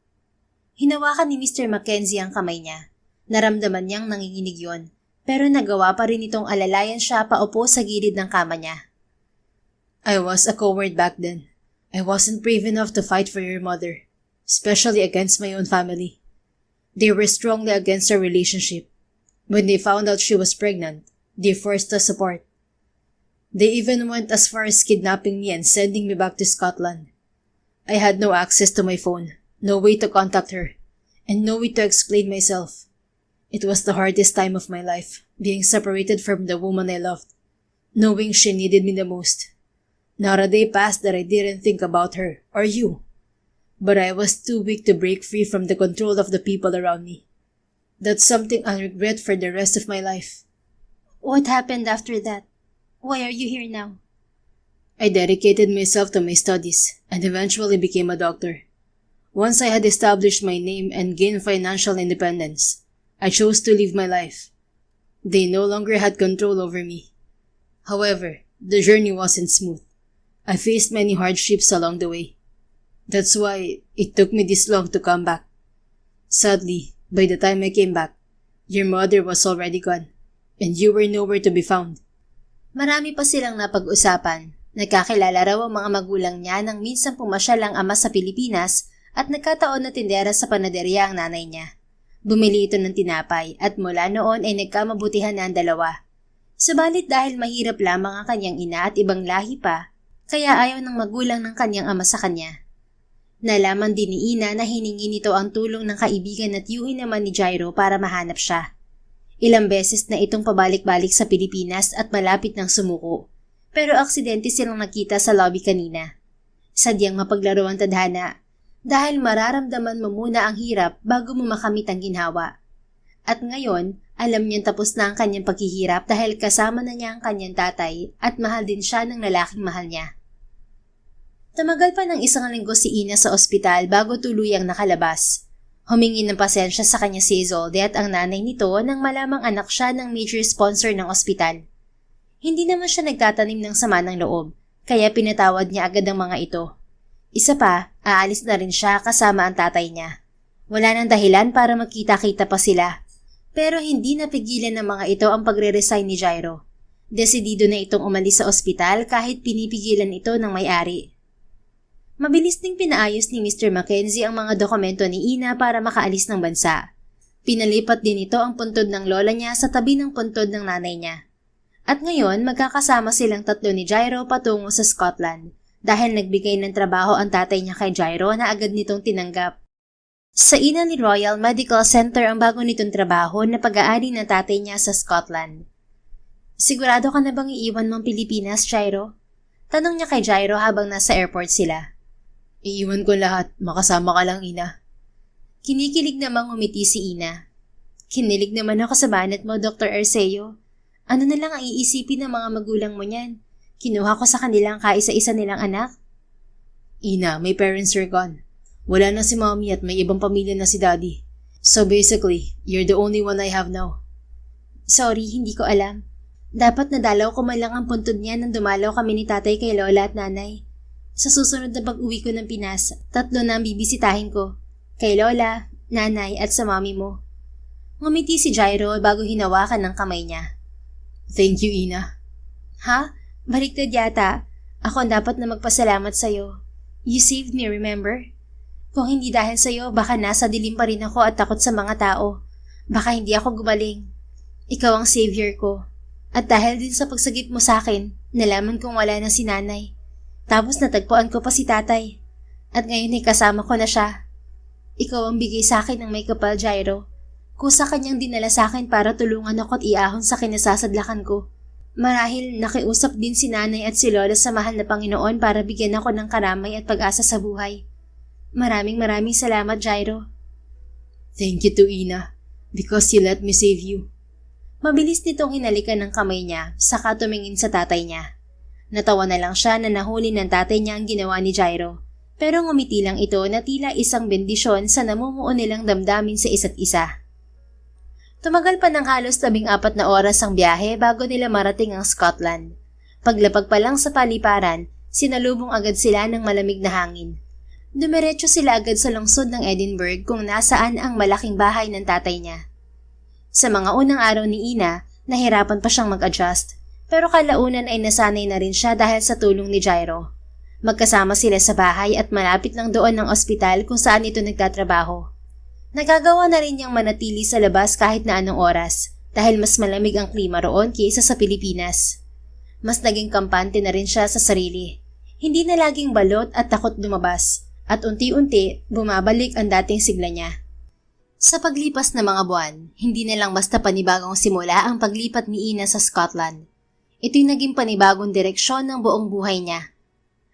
A: Hinawakan ni Mr. Mackenzie ang kamay niya. Naramdaman niyang nanginginig yon, pero nagawa pa rin itong alalayan siya paupo sa gilid ng kama niya.
B: I was a coward back then. I wasn't brave enough to fight for your mother, especially against my own family. They were strongly against our relationship. When they found out she was pregnant, they forced us apart. They even went as far as kidnapping me and sending me back to Scotland. I had no access to my phone, no way to contact her, and no way to explain myself. It was the hardest time of my life, being separated from the woman I loved, knowing she needed me the most. Not a day passed that I didn't think about her, or you. But I was too weak to break free from the control of the people around me. That's something I'll regret for the rest of my life.
A: What happened after that? Why are you here now?
B: I dedicated myself to my studies and eventually became a doctor. Once I had established my name and gained financial independence, I chose to live my life. They no longer had control over me. However, the journey wasn't smooth. I faced many hardships along the way. That's why it took me this long to come back. Sadly, by the time I came back, your mother was already gone, and you were nowhere to be found.
A: Marami pa silang napag-usapan. Nagkakilala raw ang mga magulang niya nang minsan pumasyal ang ama sa Pilipinas at nagkataon na tindera sa panaderya ang nanay niya. Bumili ito ng tinapay at mula noon ay nagkamabutihan na ang dalawa. Subalit dahil mahirap lamang ang kanyang ina at ibang lahi pa, kaya ayaw ng magulang ng kanyang ama sa kanya. Nalaman din ni Ina na hiningi nito ang tulong ng kaibigan at tiyuhin naman ni Jairo para mahanap siya. Ilang beses na itong pabalik-balik sa Pilipinas at malapit ng sumuko, pero aksidente silang nakita sa lobby kanina. Sadyang mapaglaro ang tadhana dahil mararamdaman mo muna ang hirap bago mo makamit ang ginhawa. At ngayon, alam niyang tapos na ang kanyang paghihirap dahil kasama na niya ang kanyang tatay at mahal din siya ng lalaking mahal niya. Tumagal pa ng isang linggo si Ina sa ospital bago tuluyang nakalabas. Humingi ng pasensya sa kanya si Isolde at ang nanay nito nang malamang anak siya ng major sponsor ng ospital. Hindi naman siya nagtatanim ng sama ng loob, kaya pinatawad niya agad ang mga ito. Isa pa, aalis na rin siya kasama ang tatay niya. Wala nang dahilan para magkita-kita pa sila. Pero hindi napigilan ng mga ito ang pagre-resign ni Jairo. Desidido na itong umalis sa ospital kahit pinipigilan ito ng may-ari. Mabilis ding pinaayos ni Mr. Mackenzie ang mga dokumento ni Ina para makaalis ng bansa. Pinalipat din ito ang puntod ng lola niya sa tabi ng puntod ng nanay niya. At ngayon magkakasama silang tatlo ni Jairo patungo sa Scotland dahil nagbigay ng trabaho ang tatay niya kay Jairo na agad nitong tinanggap. Sa Inani Royal Medical Center ang bago nitong trabaho na pag-aari ng tatay niya sa Scotland. Sigurado ka na bang iiwan mong Pilipinas, Jairo? Tanong niya kay Jairo habang nasa airport sila.
B: Iiwan ko lahat, makasama ka lang, Ina.
A: Kinikilig namang umiti si Ina. Kinilig naman ako sa banat mo, Dr. Arceo. Ano na lang ang iisipin ng mga magulang mo niyan? Kinuha ko sa kanilang kaisa-isa nilang anak?
B: Ina, my parents are gone. Wala na si mommy at may ibang pamilya na si daddy. So basically, you're the only one I have now.
A: Sorry, hindi ko alam. Dapat nadalaw ko man lang ang puntod niya nang dumalaw kami ni tatay kay lola at nanay. Sa susunod na pag-uwi ko ng Pinas, 3 na ang bibisitahin ko. Kay lola, nanay at sa mami mo. Ngumiti si Jairo bago hinawakan ng kamay niya.
B: Thank you, Ina.
A: Ha? Baliktad yata. Ako ang dapat na magpasalamat sa'yo. You saved me, remember? Kung hindi dahil sa'yo, baka nasa dilim pa rin ako at takot sa mga tao. Baka hindi ako gumaling. Ikaw ang savior ko. At dahil din sa pagsagip mo sa akin, nalaman kong wala na si nanay. Tapos natagpuan ko pa si tatay. At ngayon ay kasama ko na siya. Ikaw ang bigay sa akin ng may kapal, Jairo. Kusa kanyang dinala sa akin para tulungan ako at iahon sa kinasasadlakan ko. Marahil nakiusap din si nanay at si lola sa mahal na Panginoon para bigyan ako ng karamay at pag-asa sa buhay. Maraming salamat, Jairo.
B: Thank you to Ina, because you let me save you.
A: Mabilis nitong hinalikan ng kamay niya, saka tumingin sa tatay niya. Natawa na lang siya na nahuli ng tatay niya ang ginawa ni Jairo, pero ngumiti lang ito na tila isang bendisyon sa namumuo nilang damdamin sa isa't isa. Tumagal pa ng halos 14 na oras ang biyahe bago nila marating ang Scotland. Paglapag pa lang sa paliparan, sinalubong agad sila ng malamig na hangin. Dumiretso sila agad sa lungsod ng Edinburgh kung nasaan ang malaking bahay ng tatay niya. Sa mga unang araw ni Ina, nahirapan pa siyang mag-adjust, pero kalaunan ay nasanay na rin siya dahil sa tulong ni Jairo. Magkasama sila sa bahay at malapit lang doon ang ospital kung saan ito nagtatrabaho. Nagagawa na rin niyang manatili sa labas kahit na anong oras dahil mas malamig ang klima roon kaysa sa Pilipinas. Mas naging kampante na rin siya sa sarili. Hindi na laging balot at takot lumabas. At unti-unti, bumabalik ang dating sigla niya. Sa paglipas ng mga buwan, hindi na lang basta panibagong simula ang paglipat ni Ina sa Scotland. Ito'y naging panibagong direksyon ng buong buhay niya.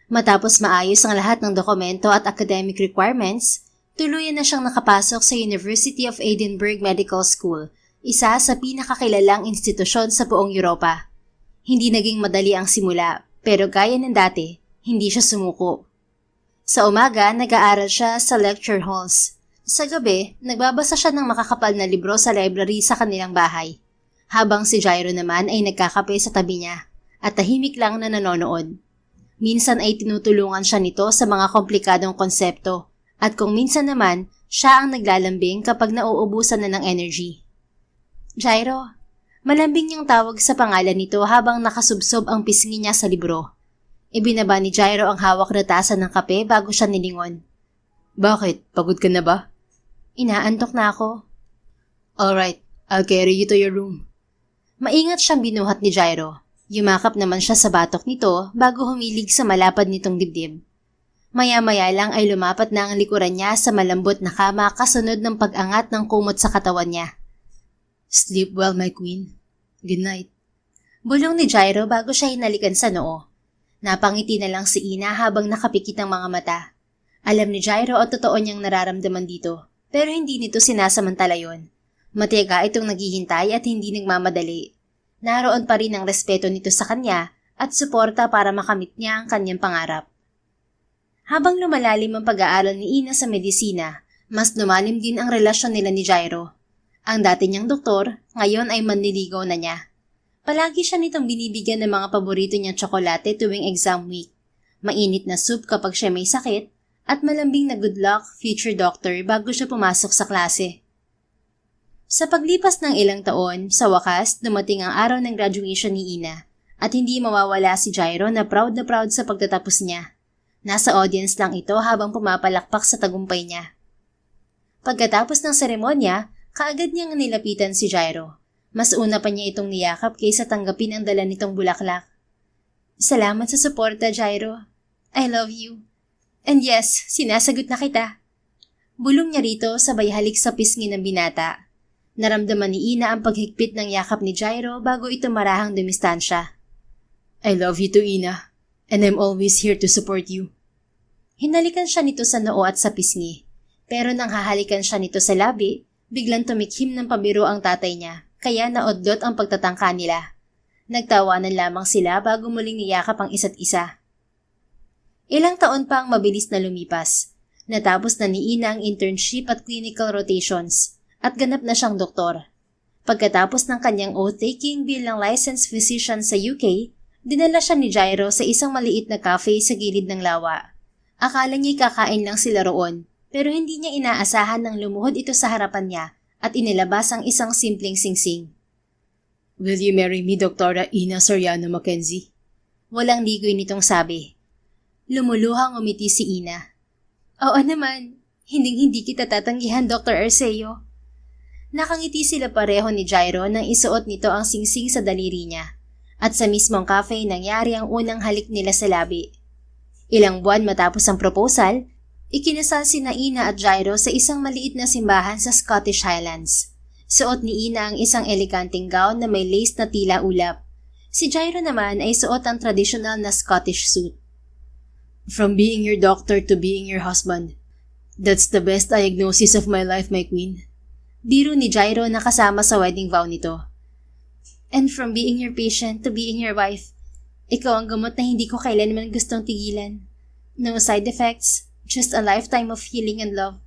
A: Matapos maayos ang lahat ng dokumento at academic requirements, tuluyan na siyang nakapasok sa University of Edinburgh Medical School, isa sa pinakakilalang institusyon sa buong Europa. Hindi naging madali ang simula, pero gaya ng dati, hindi siya sumuko. Sa umaga, nag-aaral siya sa lecture halls. Sa gabi, nagbabasa siya ng makakapal na libro sa library sa kanilang bahay. Habang si Jairo naman ay nagkakape sa tabi niya at tahimik lang na nanonood. Minsan ay tinutulungan siya nito sa mga komplikadong konsepto at kung minsan naman, siya ang naglalambing kapag nauubusan na ng energy. Jairo, malambing niyang tawag sa pangalan nito habang nakasubsob ang pisngi niya sa libro. Ibinaba ni Jairo ang hawak na tasa ng kape bago siya nilingon.
B: Bakit? Pagod ka na ba?
A: Inaantok na ako.
B: Alright, I'll carry you to your room.
A: Maingat siyang binuhat ni Jairo. Yumakap naman siya sa batok nito bago humilig sa malapad nitong dibdib. Maya-maya lang ay lumapat na ang likuran niya sa malambot na kama kasunod ng pag-angat ng kumot sa katawan niya.
B: Sleep well, my queen. Good night.
A: Bulong ni Jairo bago siya hinalikan sa noo. Napangiti na lang si Ina habang nakapikit ang mga mata. Alam ni Jairo ang totoo niyang nararamdaman dito, pero hindi nito sinasamantala yon. Matiyaga itong naghihintay at hindi nagmamadali. Naroon pa rin ang respeto nito sa kanya at suporta para makamit niya ang kanyang pangarap. Habang lumalalim ang pag-aaral ni Ina sa medisina, mas lumalim din ang relasyon nila ni Jairo. Ang dati niyang doktor, ngayon ay manliligaw na niya. Palagi siya nitong binibigyan ng mga paborito niyang tsokolate tuwing exam week. Mainit na soup kapag siya may sakit, at malambing na good luck future doctor bago siya pumasok sa klase. Sa paglipas ng ilang taon, sa wakas, dumating ang araw ng graduation ni Ina, at hindi mawawala si Jairo na proud sa pagtatapos niya. Nasa audience lang ito habang pumapalakpak sa tagumpay niya. Pagkatapos ng seremonya, kaagad niyang nilapitan si Jairo. Mas una pa niya itong niyakap kaysa tanggapin ang dala nitong bulaklak. Salamat sa suporta, Jairo. I love you. And yes, sinasagot na kita. Bulong niya rito sabay halik sa pisngi ng binata. Naramdaman ni Ina ang paghigpit ng yakap ni Jairo bago ito marahang dumistansya.
B: I love you too, Ina. And I'm always here to support you.
A: Hinalikan siya nito sa noo at sa pisngi. Pero nang hahalikan siya nito sa labi, biglang tumikhim ng pabiro ang tatay niya. Kaya naodlot ang pagtatangka nila. Nagtawanan lamang sila bago muling niyakap ang isa't isa. Ilang taon pa ang mabilis na lumipas. Natapos na ni Ina ang internship at clinical rotations. at ganap na siyang doktor. Pagkatapos ng kanyang oath-taking bilang licensed physician sa UK, dinala siya ni Jairo sa isang maliit na cafe sa gilid ng lawa. Akala niya'y kakain lang sila roon, pero hindi niya inaasahan nang lumuhod ito sa harapan niya at inilabas ang isang simpleng singsing.
B: Will you marry me, Dr. Ina Soriano Mackenzie?
A: Walang ligoy nitong sabi. Lumuluhang umiti si Ina. Oo naman, hindi kita tatanggihan, Dr. Arceo. Nakangiti sila pareho ni Jairo nang isuot nito ang singsing sa daliri niya. At sa mismong cafe nangyari ang unang halik nila sa labi. Ilang buwan matapos ang proposal, ikinasal sina Ina at Jairo sa isang maliit na simbahan sa Scottish Highlands. Suot ni Ina ang isang eleganteng gown na may lace na tila ulap. Si Jairo naman ay suot ang traditional na Scottish suit.
B: From being your doctor to being your husband, that's the best diagnosis of my life, my queen.
A: Biro ni Jairo na kasama sa wedding vow nito. And from being your patient to being your wife, ikaw ang gamot na hindi ko kailanman gustong tigilan. No side effects, just a lifetime of healing and love.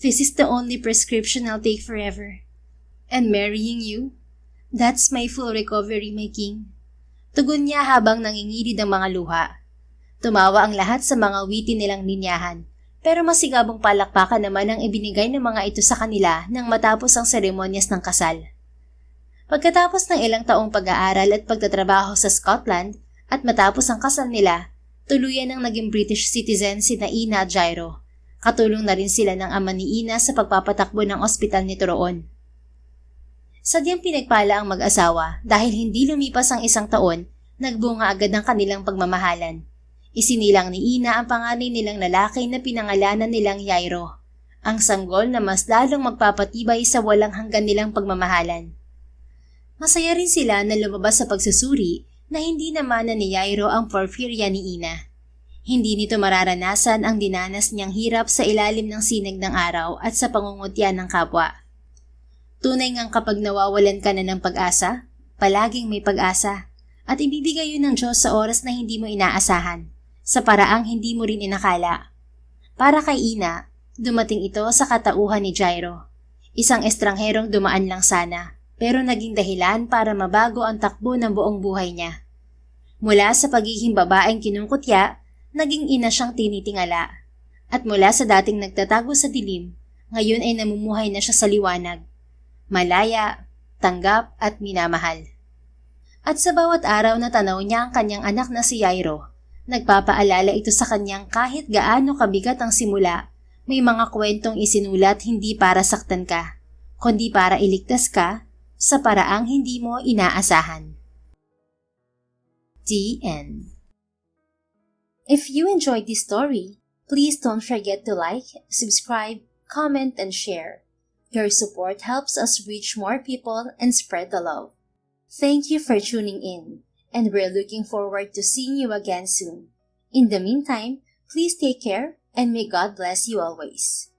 A: This is the only prescription I'll take forever. And marrying you, that's my full recovery, my king. Tugon niya habang nangingilid ang mga luha. Tumawa ang lahat sa mga witty nilang linyahan, pero masigabong palakpakan naman ang ibinigay ng mga ito sa kanila nang matapos ang seremonyas ng kasal. Pagkatapos ng ilang taong pag-aaral at pagtatrabaho sa Scotland at matapos ang kasal nila, tuluyan ang naging British citizen sina Ina at Jairo. Katulong na rin sila ng ama ni Ina sa pagpapatakbo ng ospital nito roon. Sadyang pinagpala ang mag-asawa dahil hindi lumipas ang isang taon, nagbunga agad ang kanilang pagmamahalan. Isinilang ni Ina ang panganay nilang lalaki na pinangalanan nilang Jairo, ang sanggol na mas lalong magpapatibay sa walang hanggan nilang pagmamahalan. Masaya rin sila na lumabas sa pagsusuri na hindi naman ni Jairo ang porphyria ni Ina. Hindi nito mararanasan ang dinanas niyang hirap sa ilalim ng sinag ng araw at sa pangungutya ng kapwa. Tunay ngang kapag nawawalan ka na ng pag-asa, palaging may pag-asa, at ibibigay yun ng Diyos sa oras na hindi mo inaasahan, sa paraang hindi mo rin inakala. Para kay Ina, dumating ito sa katauhan ni Jairo. Isang estrangherong dumaan lang sana, pero naging dahilan para mabago ang takbo ng buong buhay niya. Mula sa pagiging babaeng kinungkutya, naging ina siyang tinitingala. At mula sa dating nagtatago sa dilim, ngayon ay namumuhay na siya sa liwanag. Malaya, tanggap at minamahal. At sa bawat araw na tanaw niya ang kanyang anak na si Jairo, nagpapaalala ito sa kanyang kahit gaano kabigat ang simula, may mga kwentong isinulat hindi para saktan ka, kundi para iligtas ka sa paraang hindi mo inaasahan. The End. If you enjoyed this story, please don't forget to like, subscribe, comment, and share. Your support helps us reach more people and spread the love. Thank you for tuning in, and we're looking forward to seeing you again soon. In the meantime, please take care and may God bless you always.